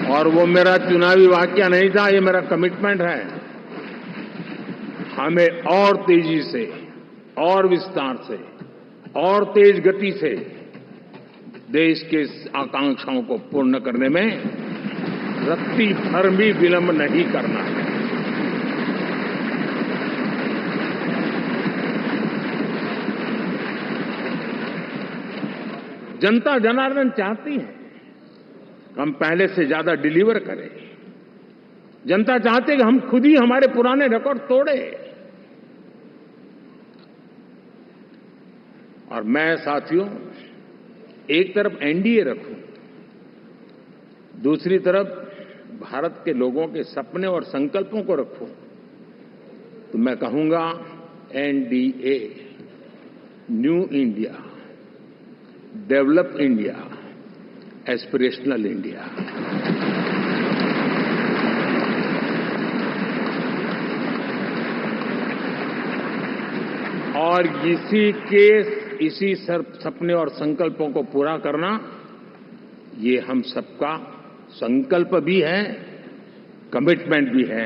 और वो मेरा चुनावी वाक्य नहीं था, ये मेरा कमिटमेंट है। हमें और तेजी से, और विस्तार से, और तेज गति से देश के आकांक्षाओं को पूर्ण करने में रत्ती भर भी विलंब नहीं करना है। जनता जनार्दन चाहती है हम पहले से ज्यादा डिलीवर करें। जनता चाहती है कि हम खुद ही हमारे पुराने रिकॉर्ड तोड़े। और मैं साथियों, एक तरफ एनडीए रखूं, दूसरी तरफ भारत के लोगों के सपने और संकल्पों को रखूं, तो मैं कहूंगा NDA, new India, develop India, aspirational India. और इसी सपने और संकल्पों को पूरा करना, ये हम सबका संकल्प भी है, कमिटमेंट भी है,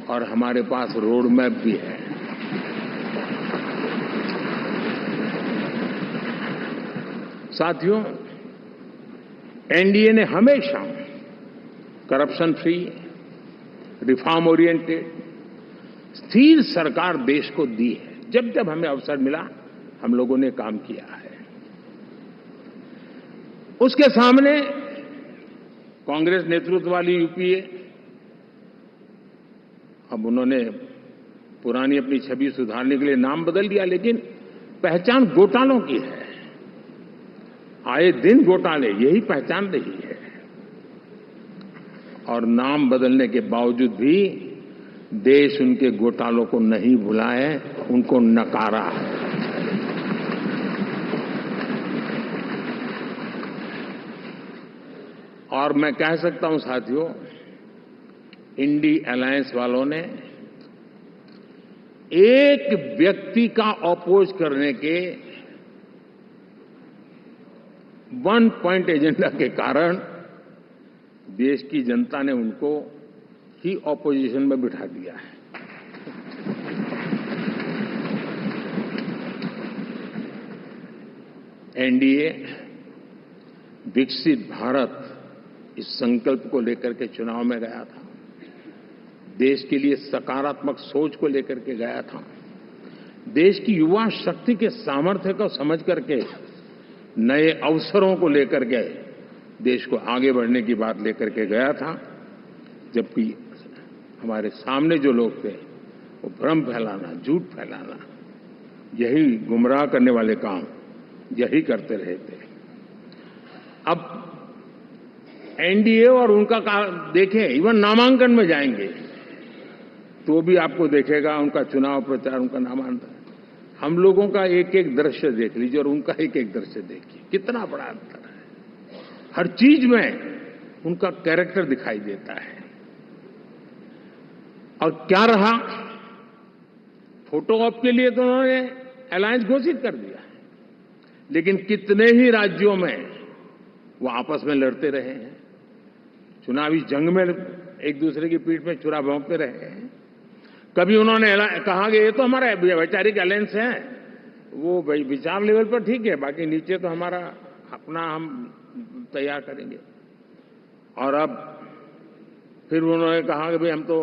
और हमारे पास रोड मैप भी है। साथियों, एनडीए ने हमेशा करप्शन फ्री, रिफॉर्म ओरिएंटेड, स्थिर सरकार देश को दी है। जब जब हमें अवसर मिला हम लोगों ने काम किया है। उसके सामने कांग्रेस नेतृत्व वाली यूपीए, अब उन्होंने पुरानी अपनी छवि सुधारने के लिए नाम बदल दिया, लेकिन पहचान घोटालों की है। आए दिन घोटाले, यही पहचान रही है। और नाम बदलने के बावजूद भी देश उनके घोटालों को नहीं भुला है, उनको नकारा है। और मैं कह सकता हूं साथियों, इंडी अलायंस वालों ने एक व्यक्ति का अपोज करने के वन पॉइंट एजेंडा के कारण देश की जनता ने उनको ही ऑपोजिशन में बिठा दिया है। एनडीए विकसित भारत इस संकल्प को लेकर के चुनाव में गया था, देश के लिए सकारात्मक सोच को लेकर के गया था, देश की युवा शक्ति के सामर्थ्य को समझ करके नए अवसरों को लेकर के देश को आगे बढ़ने की बात लेकर के गया था। जबकि हमारे सामने जो लोग थे वो भ्रम फैलाना, झूठ फैलाना, यही गुमराह करने वाले काम यही करते रहे थे। अब एनडीए और उनका देखें, इवन नामांकन में जाएंगे तो भी आपको देखेगा उनका चुनाव प्रचार, उनका नामांकन, हम लोगों का एक एक दृश्य देख लीजिए और उनका एक एक दृश्य देखिए, कितना बड़ा अंतर है। हर चीज में उनका कैरेक्टर दिखाई देता है। और क्या रहा, फोटो ऑप के लिए तो उन्होंने अलायंस घोषित कर दिया, लेकिन कितने ही राज्यों में वो आपस में लड़ते रहे हैं, चुनावी जंग में एक दूसरे की पीठ में छुरा भोंकते रहे हैं। कभी उन्होंने कहा कि ये तो हमारा वैचारिक अलायंस है, वो विचार लेवल पर ठीक है, बाकी नीचे तो हमारा अपना हम तैयार करेंगे। और अब फिर उन्होंने कहा कि भाई हम तो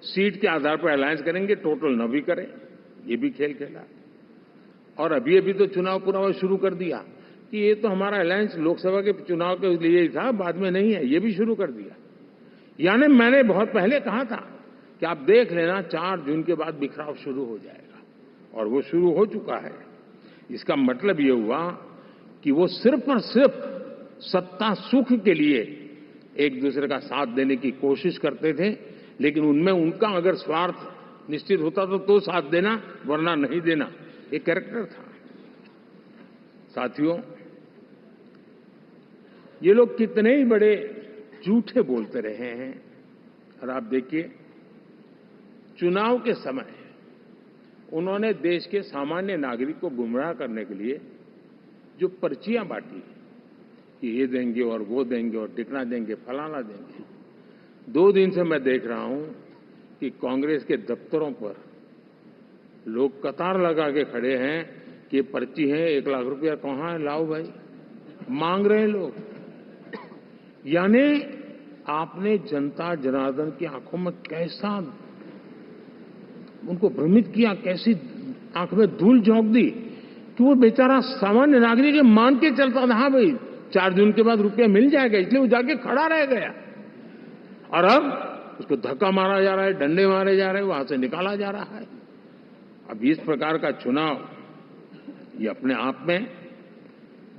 सीट के आधार पर अलायंस करेंगे, टोटल न भी करें, ये भी खेल खेला। और अभी अभी तो चुनाव पूरा शुरू कर दिया कि ये तो हमारा अलायंस लोकसभा के चुनाव के लिए ही था, बाद में नहीं है, ये भी शुरू कर दिया। यानी मैंने बहुत पहले कहा था कि आप देख लेना 4 जून के बाद बिखराव शुरू हो जाएगा, और वो शुरू हो चुका है। इसका मतलब ये हुआ कि वो सिर्फ और सिर्फ सत्ता सुख के लिए एक दूसरे का साथ देने की कोशिश करते थे, लेकिन उनमें उनका अगर स्वार्थ निश्चित होता तो साथ देना, वरना नहीं देना, एक कैरेक्टर था। साथियों, ये लोग कितने ही बड़े झूठे बोलते रहे हैं। और आप देखिए, चुनाव के समय उन्होंने देश के सामान्य नागरिक को गुमराह करने के लिए जो पर्चियां बांटी कि ये देंगे और वो देंगे और टिकना देंगे, फलाना देंगे, 2 दिन से मैं देख रहा हूं कि कांग्रेस के दफ्तरों पर लोग कतार लगा के खड़े हैं कि पर्ची है, 1 लाख रुपया कहां है, लाओ भाई, मांग रहे हैं लोग। यानी आपने जनता जनार्दन की आंखों में कैसा उनको भ्रमित किया, कैसी आंख में धूल झोंक दी कि वो बेचारा सामान्य नागरिक मान के चलता था, हाँ भाई 4 जून के बाद रुपया मिल जाएगा, इसलिए वो जाके खड़ा रह गया। और अब उसको धक्का मारा जा रहा है, डंडे मारे जा रहे हैं, वहां से निकाला जा रहा है। अब इस प्रकार का चुनाव ये अपने आप में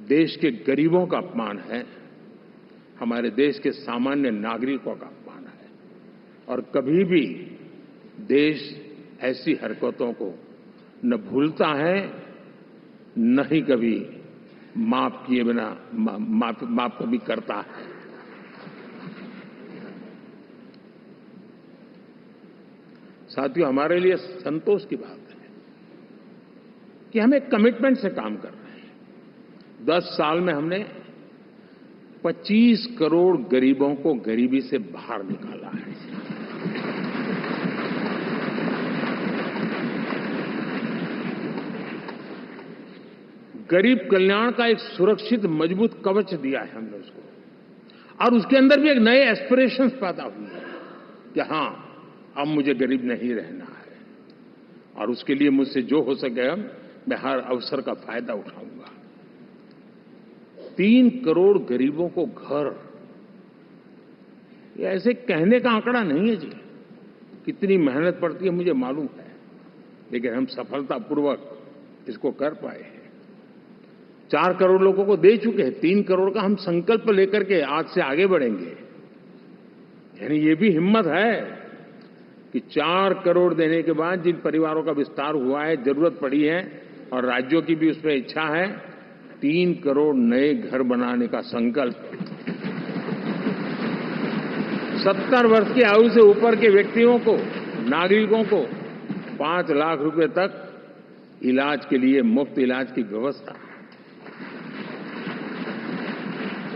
देश के गरीबों का अपमान है, हमारे देश के सामान्य नागरिकों का अपमान है। और कभी भी देश ऐसी हरकतों को न भूलता है, न ही कभी माफ किए बिना माफ कभी करता है। साथियों, हमारे लिए संतोष की बात है कि हम एक कमिटमेंट से काम कर रहे हैं। 10 साल में हमने 25 करोड़ गरीबों को गरीबी से बाहर निकाला है। गरीब कल्याण का एक सुरक्षित मजबूत कवच दिया है हमने उसको, और उसके अंदर भी एक नए एस्पिरेशंस पैदा हुए हैं कि हां, अब मुझे गरीब नहीं रहना है, और उसके लिए मुझसे जो हो सके मैं हर अवसर का फायदा उठाऊंगा। 3 करोड़ गरीबों को घर, ये ऐसे कहने का आंकड़ा नहीं है जी। कितनी मेहनत पड़ती है मुझे मालूम है, लेकिन हम सफलतापूर्वक इसको कर पाए हैं। 4 करोड़ लोगों को दे चुके हैं, 3 करोड़ का हम संकल्प लेकर के आज से आगे बढ़ेंगे। यानी ये भी हिम्मत है कि 4 करोड़ देने के बाद जिन परिवारों का विस्तार हुआ है, जरूरत पड़ी है और राज्यों की भी उसमें इच्छा है, 3 करोड़ नए घर बनाने का संकल्प। 70 वर्ष की आयु से ऊपर के व्यक्तियों को, नागरिकों को 5 लाख रुपए तक इलाज के लिए मुफ्त इलाज की व्यवस्था।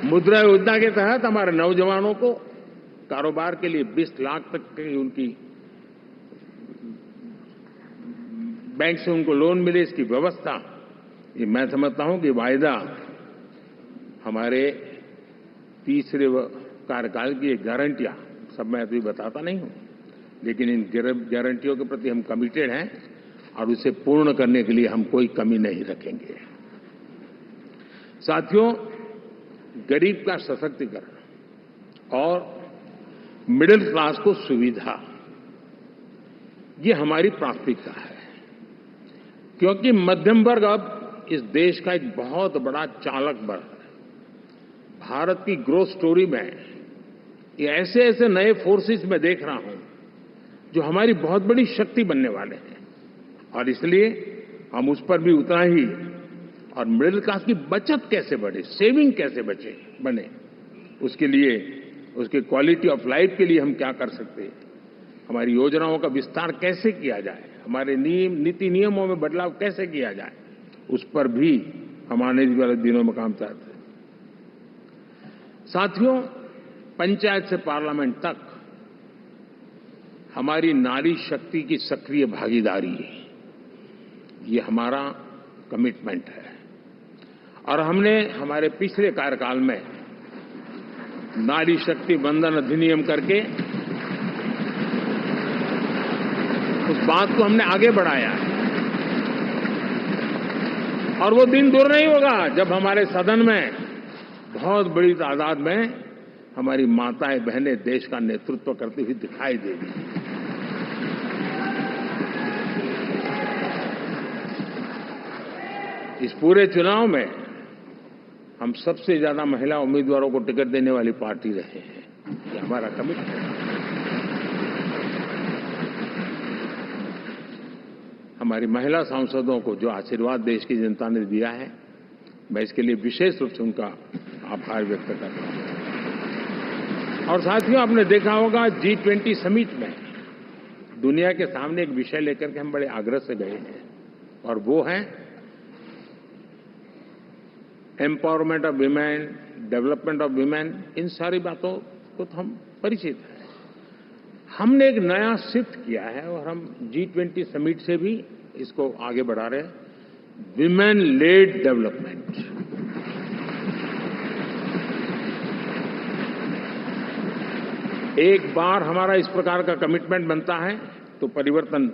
मुद्रा योजना के तहत हमारे नौजवानों को कारोबार के लिए 20 लाख तक की उनकी बैंक से उनको लोन मिले, इसकी व्यवस्था। ये मैं समझता हूं कि वायदा हमारे तीसरे कार्यकाल की गारंटियां, सब मैं अभी बताता नहीं हूं, लेकिन इन गारंटियों के प्रति हम कमिटेड हैं और उसे पूर्ण करने के लिए हम कोई कमी नहीं रखेंगे। साथियों, गरीब का सशक्तिकरण और मिडिल क्लास को सुविधा, ये हमारी प्राथमिकता है, क्योंकि मध्यम वर्ग अब इस देश का एक बहुत बड़ा चालक बल है। भारत की ग्रोथ स्टोरी में ये ऐसे ऐसे नए फोर्सेस मैं देख रहा हूं जो हमारी बहुत बड़ी शक्ति बनने वाले हैं, और इसलिए हम उस पर भी उतना ही, और मिडिल क्लास की बचत कैसे बढ़े, सेविंग कैसे बने, उसके लिए, उसके क्वालिटी ऑफ लाइफ के लिए हम क्या कर सकते हैं, हमारी योजनाओं का विस्तार कैसे किया जाए, हमारे नीति नियमों में बदलाव कैसे किया जाए, उस पर भी हम आने वाले दिनों में काम चाहते हैं। साथियों, पंचायत से पार्लियामेंट तक हमारी नारी शक्ति की सक्रिय भागीदारी, ये हमारा कमिटमेंट है। और हमने हमारे पिछले कार्यकाल में नारी शक्ति वंदन अधिनियम करके उस बात को हमने आगे बढ़ाया है। और वो दिन दूर नहीं होगा जब हमारे सदन में बहुत बड़ी तादाद में हमारी माताएं बहनें देश का नेतृत्व करती हुई दिखाई देगी। इस पूरे चुनाव में हम सबसे ज्यादा महिला उम्मीदवारों को टिकट देने वाली पार्टी रहे हैं, ये हमारा कमिटमेंट है। हमारी महिला सांसदों को जो आशीर्वाद देश की जनता ने दिया है, मैं इसके लिए विशेष रूप से उनका आभार व्यक्त करता हूं। और साथियों, आपने देखा होगा G20 समिट में दुनिया के सामने एक विषय लेकर के हम बड़े आग्रह से गए हैं, और वो है empowerment of women, development of women. इन सारी बातों को तो हम परिचित हैं। हमने एक नया शिफ्ट किया है और हम G20 समिट से भी इसको आगे बढ़ा रहे हैं, विमेन लेड डेवलपमेंट। एक बार हमारा इस प्रकार का कमिटमेंट बनता है तो परिवर्तन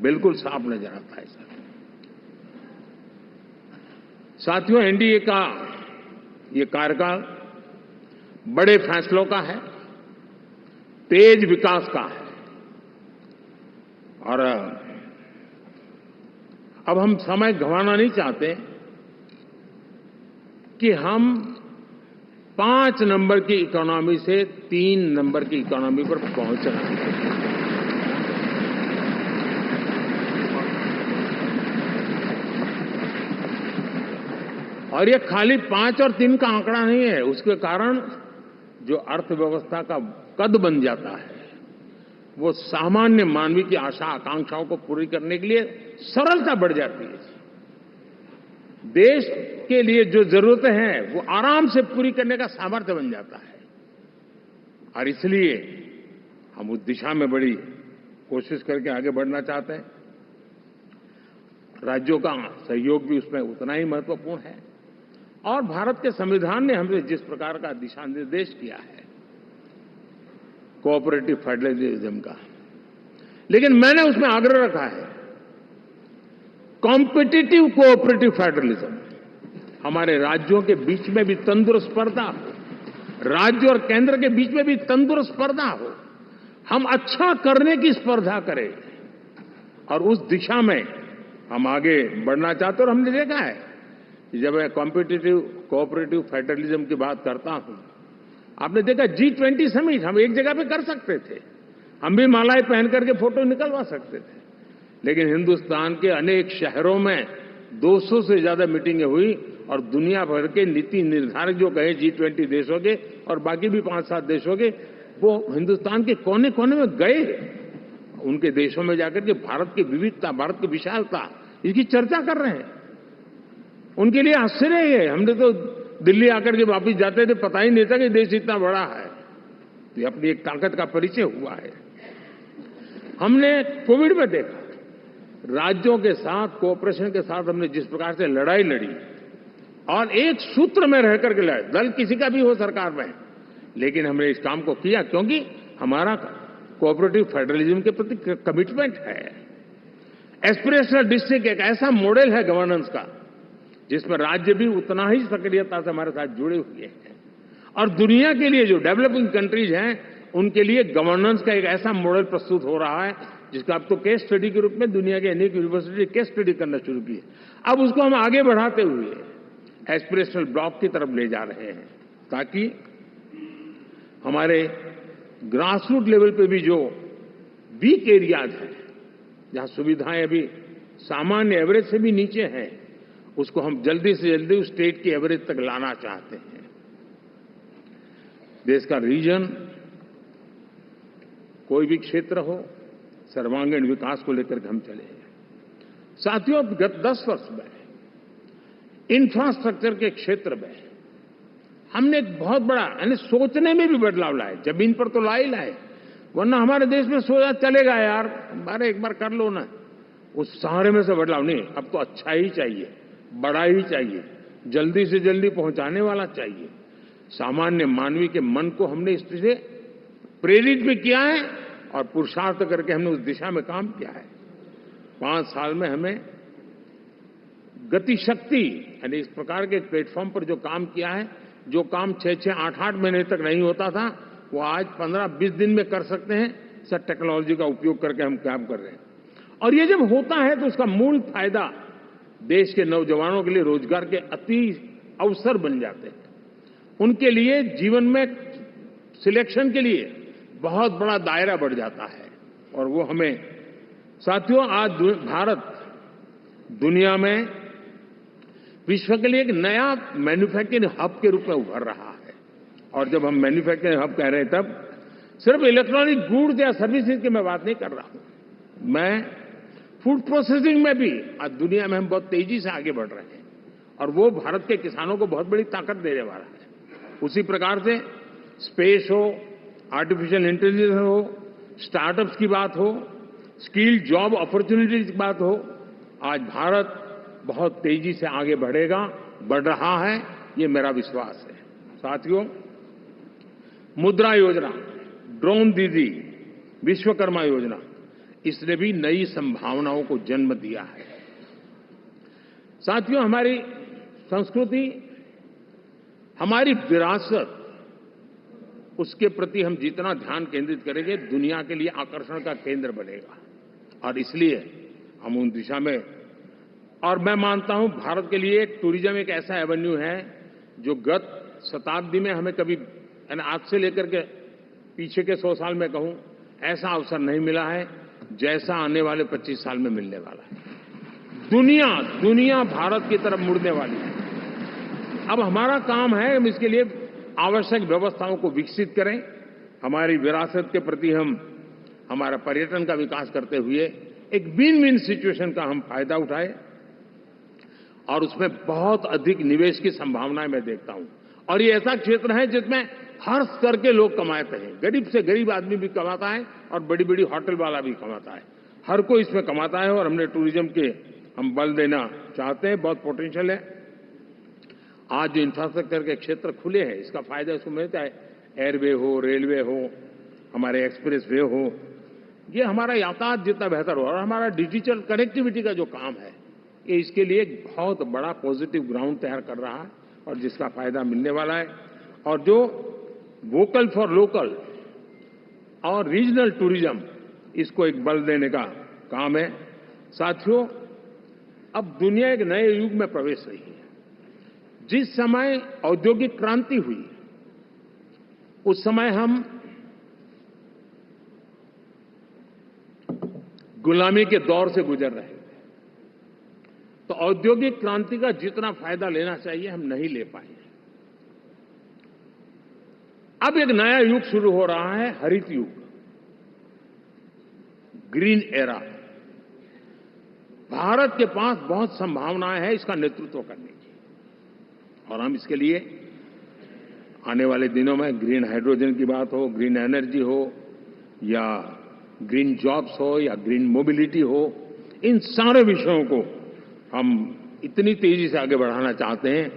बिल्कुल साफ नजर आता है। साथियों, एनडीए का ये कार्यकाल बड़े फैसलों का है, तेज विकास का है, और अब हम समय गंवाना नहीं चाहते कि हम 5 नंबर की इकोनॉमी से 3 नंबर की इकोनॉमी पर पहुंचना। और ये खाली 5 और 3 का आंकड़ा नहीं है, उसके कारण जो अर्थव्यवस्था का कद बन जाता है, वो सामान्य मानवीय की आशा आकांक्षाओं को पूरी करने के लिए सरलता बढ़ जाती है। देश के लिए जो जरूरतें हैं वो आराम से पूरी करने का सामर्थ्य बन जाता है, और इसलिए हम उस दिशा में बड़ी कोशिश करके आगे बढ़ना चाहते हैं। राज्यों का सहयोग भी उसमें उतना ही महत्वपूर्ण है, और भारत के संविधान ने हमें जिस प्रकार का दिशा निर्देश किया है कोऑपरेटिव फेडरलिज्म का, लेकिन मैंने उसमें आग्रह रखा है कॉम्पिटिटिव कोऑपरेटिव फेडरलिज्म। हमारे राज्यों के बीच में भी तंदुरुस्त स्पर्धा हो, राज्य और केंद्र के बीच में भी तंदुरुस्त स्पर्धा हो, हम अच्छा करने की स्पर्धा करें और उस दिशा में हम आगे बढ़ना चाहते हैं। और हमने देखा है कि जब मैं कॉम्पिटिटिव कोऑपरेटिव फेडरलिज्म की बात करता हूं, आपने देखा G20 समिट हम एक जगह पे कर सकते थे, हम भी मालाएं पहन करके फोटो निकलवा सकते थे, लेकिन हिंदुस्तान के अनेक शहरों में 200 से ज्यादा मीटिंगें हुई और दुनिया भर के नीति निर्धारक जो कहे G20 देशों के और बाकी भी 5-7 देशों के, वो हिंदुस्तान के कोने कोने में गए, उनके देशों में जाकर के भारत की विविधता, भारत की विशालता, इसकी चर्चा कर रहे हैं। उनके लिए आश्चर्य है, हमने तो दिल्ली आकर के वापस जाते थे, पता ही नहीं था कि देश इतना बड़ा है। तो अपनी एक ताकत का परिचय हुआ है। हमने कोविड में देखा, राज्यों के साथ कोऑपरेशन के साथ हमने जिस प्रकार से लड़ाई लड़ी और एक सूत्र में रह करके लड़े, दल किसी का भी हो सरकार में, लेकिन हमने इस काम को किया क्योंकि हमारा कोऑपरेटिव फेडरलिज्म के प्रति कमिटमेंट है। एस्पिरेशनल डिस्ट्रिक्ट एक ऐसा मॉडल है गवर्नेंस का जिसमें राज्य भी उतना ही सक्रियता से हमारे साथ जुड़े हुए हैं, और दुनिया के लिए जो डेवलपिंग कंट्रीज हैं उनके लिए गवर्नेंस का एक ऐसा मॉडल प्रस्तुत हो रहा है जिसका अब तो केस स्टडी के रूप में दुनिया के अनेक यूनिवर्सिटी केस स्टडी करना शुरू की है। अब उसको हम आगे बढ़ाते हुए एस्पिरेशनल ब्लॉक की तरफ ले जा रहे हैं ताकि हमारे ग्रासरूट लेवल पे भी जो वीक एरियाज हैं, जहां सुविधाएं अभी सामान्य एवरेज से भी नीचे हैं, उसको हम जल्दी से जल्दी उस स्टेट की एवरेज तक लाना चाहते हैं। देश का रीजन, कोई भी क्षेत्र हो, सर्वांगीण विकास को लेकर के हम चले हैं। साथियों, गत 10 वर्ष में इंफ्रास्ट्रक्चर के क्षेत्र में हमने एक बहुत बड़ा, यानी सोचने में भी बदलाव लाए। जमीन पर तो लाए, वरना हमारे देश में सोचा चलेगा यार, अरे एक बार कर लो ना, उस सहारे में से बदलाव नहीं। अब तो अच्छा ही चाहिए, बड़ा ही चाहिए, जल्दी से जल्दी पहुंचाने वाला चाहिए। सामान्य मानवीय के मन को हमने इस तरह से प्रेरित भी किया है और पुरुषार्थ करके हमने उस दिशा में काम किया है। 5 साल में हमें गति शक्ति, यानी इस प्रकार के प्लेटफॉर्म पर जो काम किया है, जो काम 6-6, 8-8 महीने तक नहीं होता था, वो आज 15-20 दिन में कर सकते हैं। सर, टेक्नोलॉजी का उपयोग करके हम काम कर रहे हैं, और ये जब होता है तो उसका मूल फायदा देश के नौजवानों के लिए रोजगार के अति अवसर बन जाते हैं। उनके लिए जीवन में सिलेक्शन के लिए बहुत बड़ा दायरा बढ़ जाता है, और वो हमें, साथियों, आज भारत दुनिया में विश्व के लिए एक नया मैन्युफैक्चरिंग हब के रूप में उभर रहा है। और जब हम मैन्युफैक्चरिंग हब कह रहे हैं, तब सिर्फ इलेक्ट्रॉनिक गुड्स या सर्विसेज की मैं बात नहीं कर रहा हूं। मैं फूड प्रोसेसिंग में भी आज दुनिया में हम बहुत तेजी से आगे बढ़ रहे हैं, और वो भारत के किसानों को बहुत बड़ी ताकत देने वाला है। उसी प्रकार से स्पेस हो, आर्टिफिशियल इंटेलिजेंस हो, स्टार्टअप्स की बात हो, स्किल जॉब अपॉर्चुनिटीज की बात हो, आज भारत बहुत तेजी से आगे बढ़ेगा, बढ़ रहा है, ये मेरा विश्वास है। साथियों, मुद्रा योजना, ड्रोन दीदी, विश्वकर्मा योजना, इसने भी नई संभावनाओं को जन्म दिया है। साथियों, हमारी संस्कृति, हमारी विरासत, उसके प्रति हम जितना ध्यान केंद्रित करेंगे, दुनिया के लिए आकर्षण का केंद्र बनेगा, और इसलिए हम उन दिशा में, और मैं मानता हूं भारत के लिए टूरिज्म एक ऐसा एवेन्यू है जो गत शताब्दी में हमें कभी, आज से लेकर के पीछे के 100 साल में कहूं, ऐसा अवसर नहीं मिला है जैसा आने वाले 25 साल में मिलने वाला है। दुनिया भारत की तरफ मुड़ने वाली है। अब हमारा काम है हम इसके लिए आवश्यक व्यवस्थाओं को विकसित करें, हमारी विरासत के प्रति हम हमारा पर्यटन का विकास करते हुए एक विन विन सिचुएशन का हम फायदा उठाएं, और उसमें बहुत अधिक निवेश की संभावनाएं मैं देखता हूं। और ये ऐसा क्षेत्र है जिसमें हर स्तर के लोग कमाते हैं, गरीब से गरीब आदमी भी कमाता है और बड़ी बड़ी होटल वाला भी कमाता है, हर कोई इसमें कमाता है, और हमने टूरिज्म के हम बल देना चाहते हैं, बहुत पोटेंशियल है। आज जो इंफ्रास्ट्रक्चर के क्षेत्र खुले हैं, इसका फायदा इसको मिलता है। एयरवे हो, रेलवे हो, हमारे एक्सप्रेस वे हो, ये हमारा यातायात जितना बेहतर हो, और हमारा डिजिटल कनेक्टिविटी का जो काम है, ये इसके लिए एक बहुत बड़ा पॉजिटिव ग्राउंड तैयार कर रहा है और जिसका फायदा मिलने वाला है। और जो वोकल फॉर लोकल और रीजनल टूरिज्म, इसको एक बल देने का काम है। साथियों, अब दुनिया एक नए युग में प्रवेश रही है। जिस समय औद्योगिक क्रांति हुई, उस समय हम गुलामी के दौर से गुजर रहे थे। तो औद्योगिक क्रांति का जितना फायदा लेना चाहिए हम नहीं ले पाए। अब एक नया युग शुरू हो रहा है, हरित युग, ग्रीन एरा। भारत के पास बहुत संभावनाएं हैं इसका नेतृत्व करने की, और हम इसके लिए आने वाले दिनों में ग्रीन हाइड्रोजन की बात हो, ग्रीन एनर्जी हो, या ग्रीन जॉब्स हो, या ग्रीन मोबिलिटी हो, इन सारे विषयों को हम इतनी तेजी से आगे बढ़ाना चाहते हैं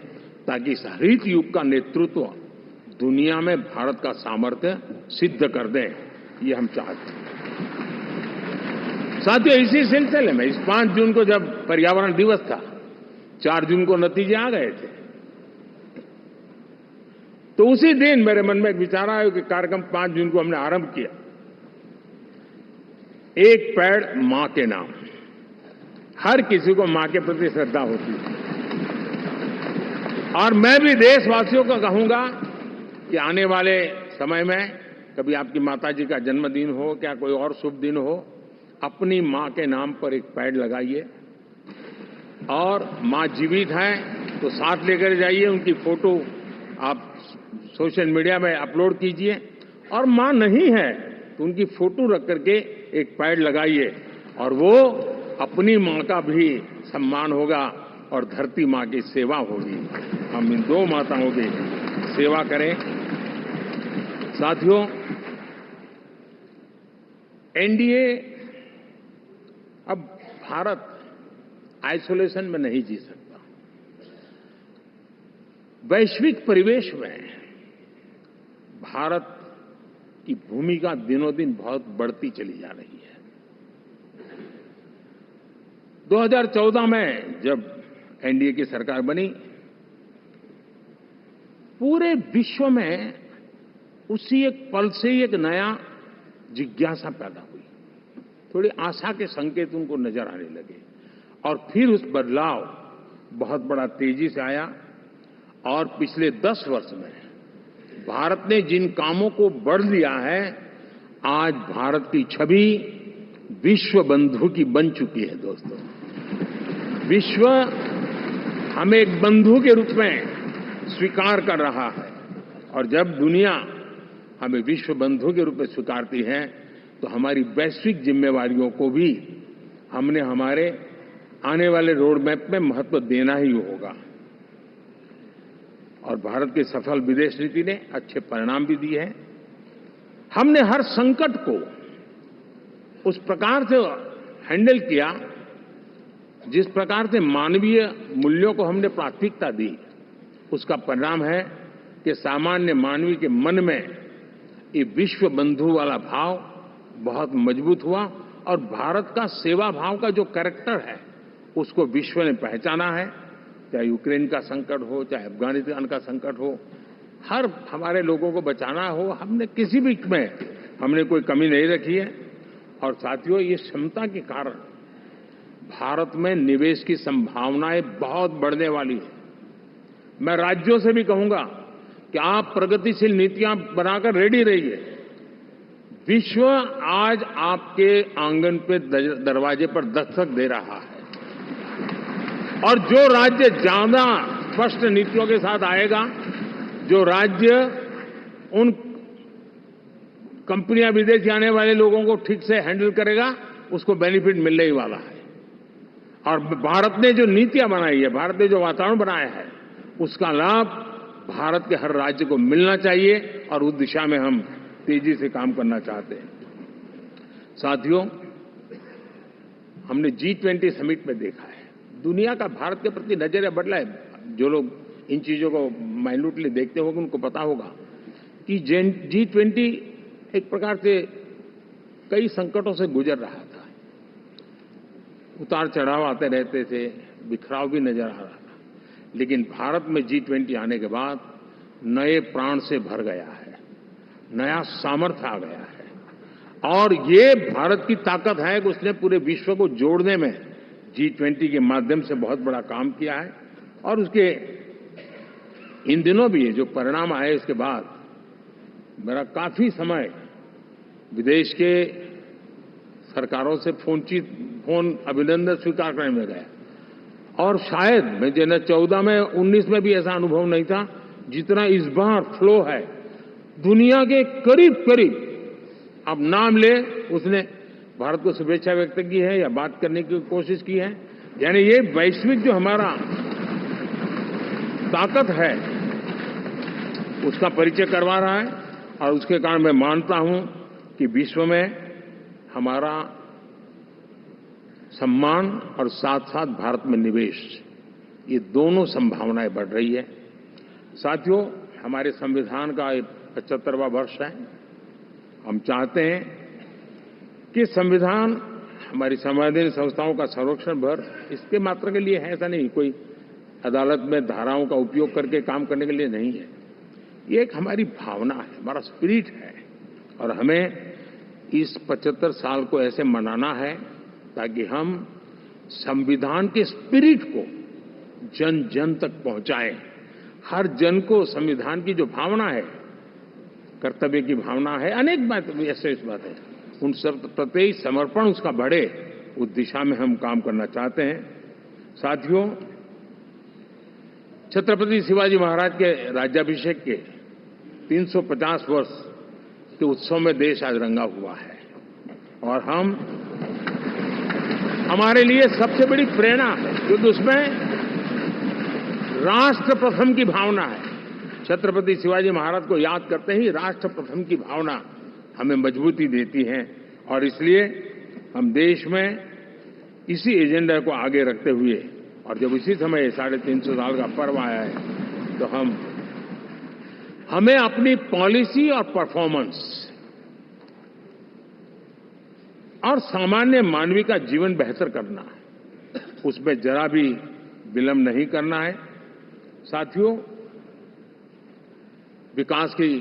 ताकि इस हरित युग का नेतृत्व दुनिया में भारत का सामर्थ्य सिद्ध कर दें, ये हम चाहते हैं। साथियों, इसी सिलसिले में इस 5 जून को जब पर्यावरण दिवस था, 4 जून को नतीजे आ गए थे, तो उसी दिन मेरे मन में एक विचार आया कि कार्यक्रम 5 जून को हमने आरंभ किया, एक पेड़ मां के नाम। हर किसी को मां के प्रति श्रद्धा होती है, और मैं भी देशवासियों को कहूंगा कि आने वाले समय में कभी आपकी माताजी का जन्मदिन हो, क्या कोई और शुभ दिन हो, अपनी मां के नाम पर एक पेड़ लगाइए। और मां जीवित हैं तो साथ लेकर जाइए, उनकी फोटो आप सोशल मीडिया में अपलोड कीजिए, और मां नहीं है तो उनकी फोटो रख करके एक पेड़ लगाइए, और वो अपनी मां का भी सम्मान होगा और धरती मां की सेवा होगी। हम इन 2 माताओं की सेवा करें। साथियों, एनडीए, अब भारत आइसोलेशन में नहीं जी सकता। वैश्विक परिवेश में भारत की भूमिका दिनों दिन बहुत बढ़ती चली जा रही है। 2014 में जब एनडीए की सरकार बनी, पूरे विश्व में उसी एक पल से ही एक नया जिज्ञासा पैदा हुई, थोड़ी आशा के संकेत उनको नजर आने लगे, और फिर उस बदलाव बहुत बड़ा तेजी से आया। और पिछले 10 वर्ष में भारत ने जिन कामों को बढ़ लिया है, आज भारत की छवि विश्व बंधु की बन चुकी है। दोस्तों, विश्व हमें एक बंधु के रूप में स्वीकार कर रहा है, और जब दुनिया हमें विश्व बंधु के रूप में स्वीकारती है तो हमारी वैश्विक जिम्मेवारियों को भी हमने हमारे आने वाले रोड मैप में महत्व देना ही होगा। और भारत की सफल विदेश नीति ने अच्छे परिणाम भी दिए हैं। हमने हर संकट को उस प्रकार से हैंडल किया जिस प्रकार से मानवीय मूल्यों को हमने प्राथमिकता दी, उसका परिणाम है कि सामान्य मानवी के मन में ये विश्व बंधु वाला भाव बहुत मजबूत हुआ, और भारत का सेवा भाव का जो कैरेक्टर है उसको विश्व ने पहचाना है। चाहे यूक्रेन का संकट हो, चाहे अफगानिस्तान का संकट हो, हर हमारे लोगों को बचाना हो, हमने किसी भी में हमने कोई कमी नहीं रखी है। और साथियों, ये क्षमता के कारण भारत में निवेश की संभावनाएं बहुत बढ़ने वाली है। मैं राज्यों से भी कहूंगा कि आप प्रगतिशील नीतियां बनाकर रेडी रहिए। विश्व आज आपके आंगन पे दरवाजे पर दस्तक दे रहा है, और जो राज्य ज्यादा स्पष्ट नीतियों के साथ आएगा, जो राज्य उन कंपनियां विदेश जाने वाले लोगों को ठीक से हैंडल करेगा, उसको बेनिफिट मिलने ही वाला है। और भारत ने जो नीतियां बनाई है, भारत ने जो वातावरण बनाया है, उसका लाभ भारत के हर राज्य को मिलना चाहिए, और उस दिशा में हम तेजी से काम करना चाहते हैं। साथियों, हमने G20 समिट में देखा है, दुनिया का भारत के प्रति नजरिया बदला है। जो लोग इन चीजों को माइन्यूटली देखते होंगे उनको पता होगा कि G20 एक प्रकार से कई संकटों से गुजर रहा था। उतार चढ़ाव आते रहते थे, बिखराव भी नजर आ रहा था, लेकिन भारत में G20 आने के बाद नए प्राण से भर गया है, नया सामर्थ्य आ गया है। और ये भारत की ताकत है कि उसने पूरे विश्व को जोड़ने में G20 के माध्यम से बहुत बड़ा काम किया है। और उसके इन दिनों भी जो परिणाम आए इसके बाद मेरा काफी समय विदेश के सरकारों से फोन अभिनंदन स्वीकार करने में गया। और शायद मैं 2014 में 19 में भी ऐसा अनुभव नहीं था जितना इस बार फ्लो है। दुनिया के करीब करीब अब नाम ले उसने भारत को शुभेच्छा व्यक्त की है या बात करने की कोशिश की है। यानी ये वैश्विक जो हमारा ताकत है उसका परिचय करवा रहा है। और उसके कारण मैं मानता हूं कि विश्व में हमारा सम्मान और साथ साथ भारत में निवेश, ये दोनों संभावनाएं बढ़ रही है। साथियों, हमारे संविधान का 75वां वर्ष है। हम चाहते हैं कि संविधान हमारी संवैधानिक संस्थाओं का संरक्षण भर इसके मात्र के लिए है, ऐसा नहीं, कोई अदालत में धाराओं का उपयोग करके काम करने के लिए नहीं है। ये एक हमारी भावना है, हमारा स्पिरिट है। और हमें इस 75 साल को ऐसे मनाना है ताकि हम संविधान के स्पिरिट को जन जन तक पहुंचाएं। हर जन को संविधान की जो भावना है, कर्तव्य की भावना है, अनेक बातें ऐसे इस बात है, उन सब प्रति समर्पण उसका बढ़े, उस दिशा में हम काम करना चाहते हैं। साथियों, छत्रपति शिवाजी महाराज के राज्याभिषेक के 350 वर्ष के उत्सव में देश आज रंगा हुआ है। और हमारे लिए सबसे बड़ी प्रेरणा है क्योंकि उसमें राष्ट्र प्रथम की भावना है। छत्रपति शिवाजी महाराज को याद करते ही राष्ट्र प्रथम की भावना हमें मजबूती देती है। और इसलिए हम देश में इसी एजेंडा को आगे रखते हुए, और जब इसी समय 350 साल का पर्व आया है, तो हमें अपनी पॉलिसी और परफॉर्मेंस और सामान्य मानवीय का जीवन बेहतर करना है, उसमें जरा भी विलंब नहीं करना है। साथियों, विकास की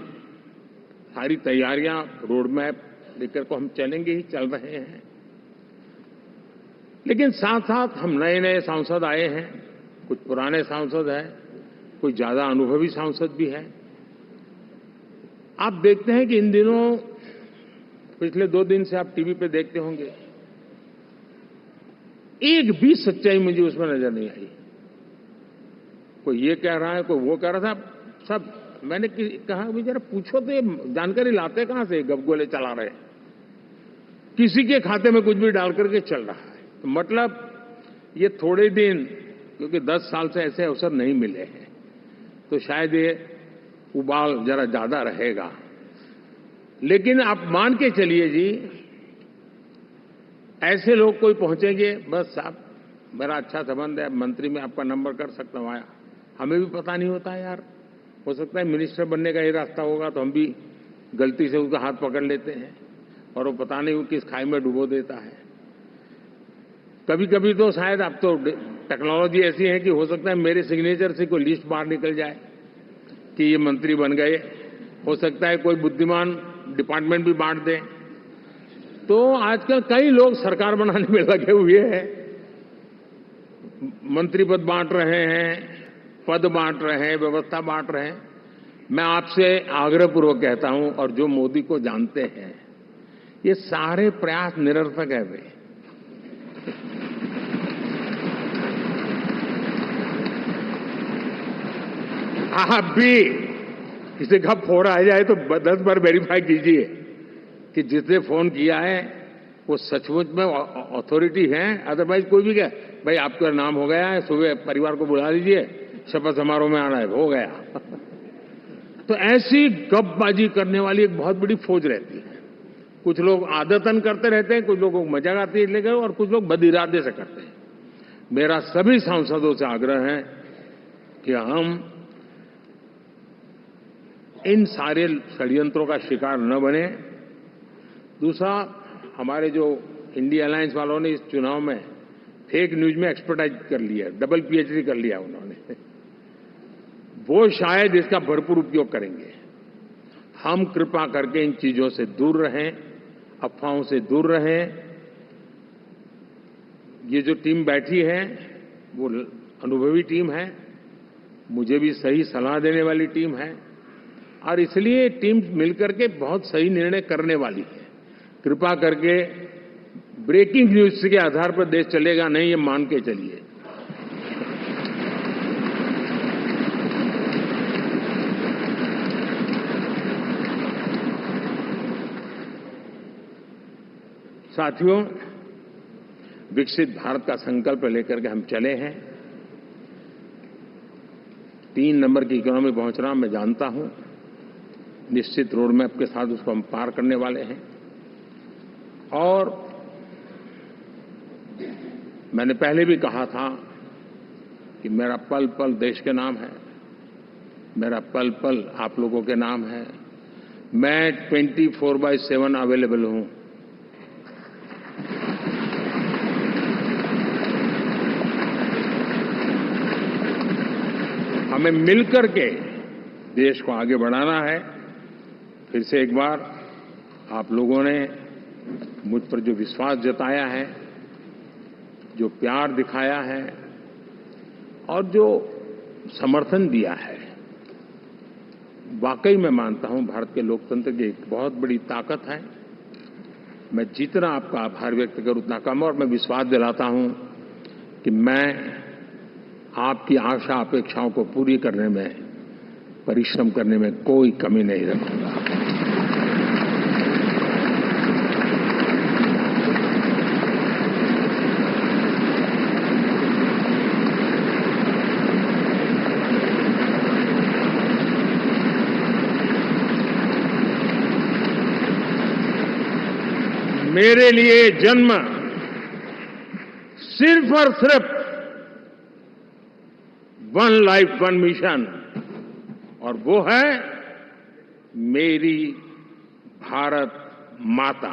सारी तैयारियां, रोड मैप लेकर को हम चलेंगे ही, चल रहे हैं। लेकिन साथ साथ हम नए नए सांसद आए हैं, कुछ पुराने सांसद हैं, कुछ ज्यादा अनुभवी सांसद भी हैं। आप देखते हैं कि इन दिनों पिछले 2 दिन से आप टीवी पे देखते होंगे, एक भी सच्चाई मुझे उसमें नजर नहीं आई। कोई ये कह रहा है, कोई वो कह रहा था, सब मैंने कहा भी जरा पूछो तो ये जानकारी लाते कहां से, गपगोले चला रहे, किसी के खाते में कुछ भी डाल करके चल रहा है। तो मतलब ये थोड़े दिन, क्योंकि 10 साल से ऐसे अवसर नहीं मिले हैं, तो शायद ये उबाल जरा ज्यादा रहेगा। लेकिन आप मान के चलिए जी, ऐसे लोग कोई पहुंचेंगे, बस साहब मेरा अच्छा संबंध है, मंत्री में आपका नंबर कर सकता हूं, आया, हमें भी पता नहीं होता है यार। हो सकता है मिनिस्टर बनने का ये रास्ता होगा तो हम भी गलती से उसका हाथ पकड़ लेते हैं और वो पता नहीं वो किस खाई में डुबो देता है। कभी कभी तो शायद अब तो टेक्नोलॉजी ऐसी है कि हो सकता है मेरे सिग्नेचर से कोई लिस्ट बाहर निकल जाए कि ये मंत्री बन गए। हो सकता है कोई बुद्धिमान डिपार्टमेंट भी बांट दे। तो आजकल कई लोग सरकार बनाने में लगे हुए हैं, मंत्री पद बांट रहे हैं, पद बांट रहे हैं, व्यवस्था बांट रहे हैं। मैं आपसे आग्रहपूर्वक कहता हूं, और जो मोदी को जानते हैं, ये सारे प्रयास निरर्थक है। वे आप भी किसी का फोन आ जाए तो 10 बार वेरीफाई कीजिए कि जिसने फोन किया है वो सचमुच में अथॉरिटी है। अदरवाइज कोई भी कहे भाई आपका नाम हो गया है, सुबह परिवार को बुला लीजिए, शपथ समारोह में आना है, हो गया। तो ऐसी गपबाजी करने वाली एक बहुत बड़ी फौज रहती है। कुछ लोग आदतन करते रहते हैं, कुछ लोगों को मजाक आती है लेकर, और कुछ लोग बदइरादे से करते हैं। मेरा सभी सांसदों से आग्रह है कि हम इन सारे षड्यंत्रों का शिकार न बने। दूसरा, हमारे जो इंडिया अलायंस वालों ने इस चुनाव में फेक न्यूज में एक्सपर्टाइज कर लिया, डबल पीएचडी कर लिया उन्होंने। वो शायद इसका भरपूर उपयोग करेंगे। हम कृपा करके इन चीजों से दूर रहें, अफवाहों से दूर रहें। ये जो टीम बैठी है वो अनुभवी टीम है, मुझे भी सही सलाह देने वाली टीम है, और इसलिए टीम मिलकर के बहुत सही निर्णय करने वाली है। कृपा करके ब्रेकिंग न्यूज के आधार पर देश चलेगा नहीं, ये मान के चलिए। साथियों, विकसित भारत का संकल्प लेकर के हम चले हैं। 3 नंबर की इकोनॉमी पहुंच रहा, मैं जानता हूं। निश्चित रोड मैप के साथ उसको हम पार करने वाले हैं। और मैंने पहले भी कहा था कि मेरा पल पल देश के नाम है, मेरा पल पल आप लोगों के नाम है। मैं 24/7 अवेलेबल हूं। हमें मिलकर के देश को आगे बढ़ाना है। फिर से एक बार आप लोगों ने मुझ पर जो विश्वास जताया है, जो प्यार दिखाया है और जो समर्थन दिया है, वाकई मैं मानता हूं भारत के लोकतंत्र की एक बहुत बड़ी ताकत है। मैं जितना आपका आभार व्यक्त करूं उतना कम, और मैं विश्वास दिलाता हूं कि मैं आपकी आशा अपेक्षाओं को पूरी करने में, परिश्रम करने में कोई कमी नहीं रखूंगा। मेरे लिए जन्म सिर्फ और सिर्फ 1 लाइफ 1 मिशन, और वो है मेरी भारत माता।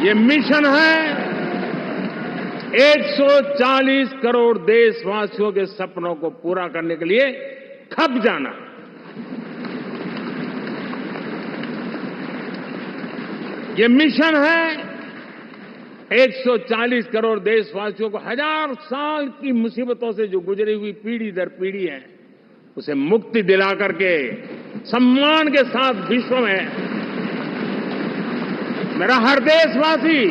ये मिशन है 140 करोड़ देशवासियों के सपनों को पूरा करने के लिए खप जाना। ये मिशन है 140 करोड़ देशवासियों को 1000 साल की मुसीबतों से जो गुजरी हुई पीढ़ी दर पीढ़ी है, उसे मुक्ति दिला करके सम्मान के साथ विश्व में मेरा हर देशवासी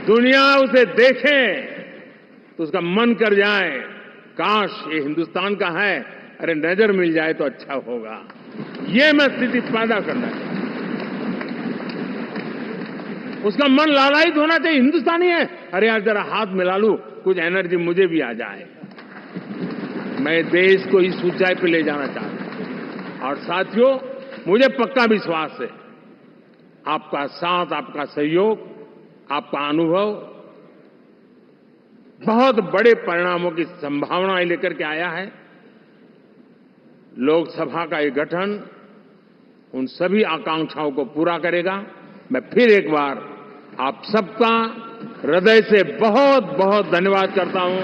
दुनिया उसे देखे तो उसका मन कर जाए, काश ये हिंदुस्तान का है, अरे नजर मिल जाए तो अच्छा होगा। ये मैं स्थिति पैदा करना चाहता हूं। उसका मन लालायित होना चाहिए, हिंदुस्तानी है, अरे यार जरा हाथ मिला लूं, कुछ एनर्जी मुझे भी आ जाए। मैं देश को इस ऊंचाई पे ले जाना चाहता हूं। और साथियों, मुझे पक्का विश्वास है आपका साथ, आपका सहयोग, आपका अनुभव बहुत बड़े परिणामों की संभावनाएं लेकर के आया है। लोकसभा का ये गठन उन सभी आकांक्षाओं को पूरा करेगा। मैं फिर एक बार आप सबका हृदय से बहुत बहुत धन्यवाद करता हूं।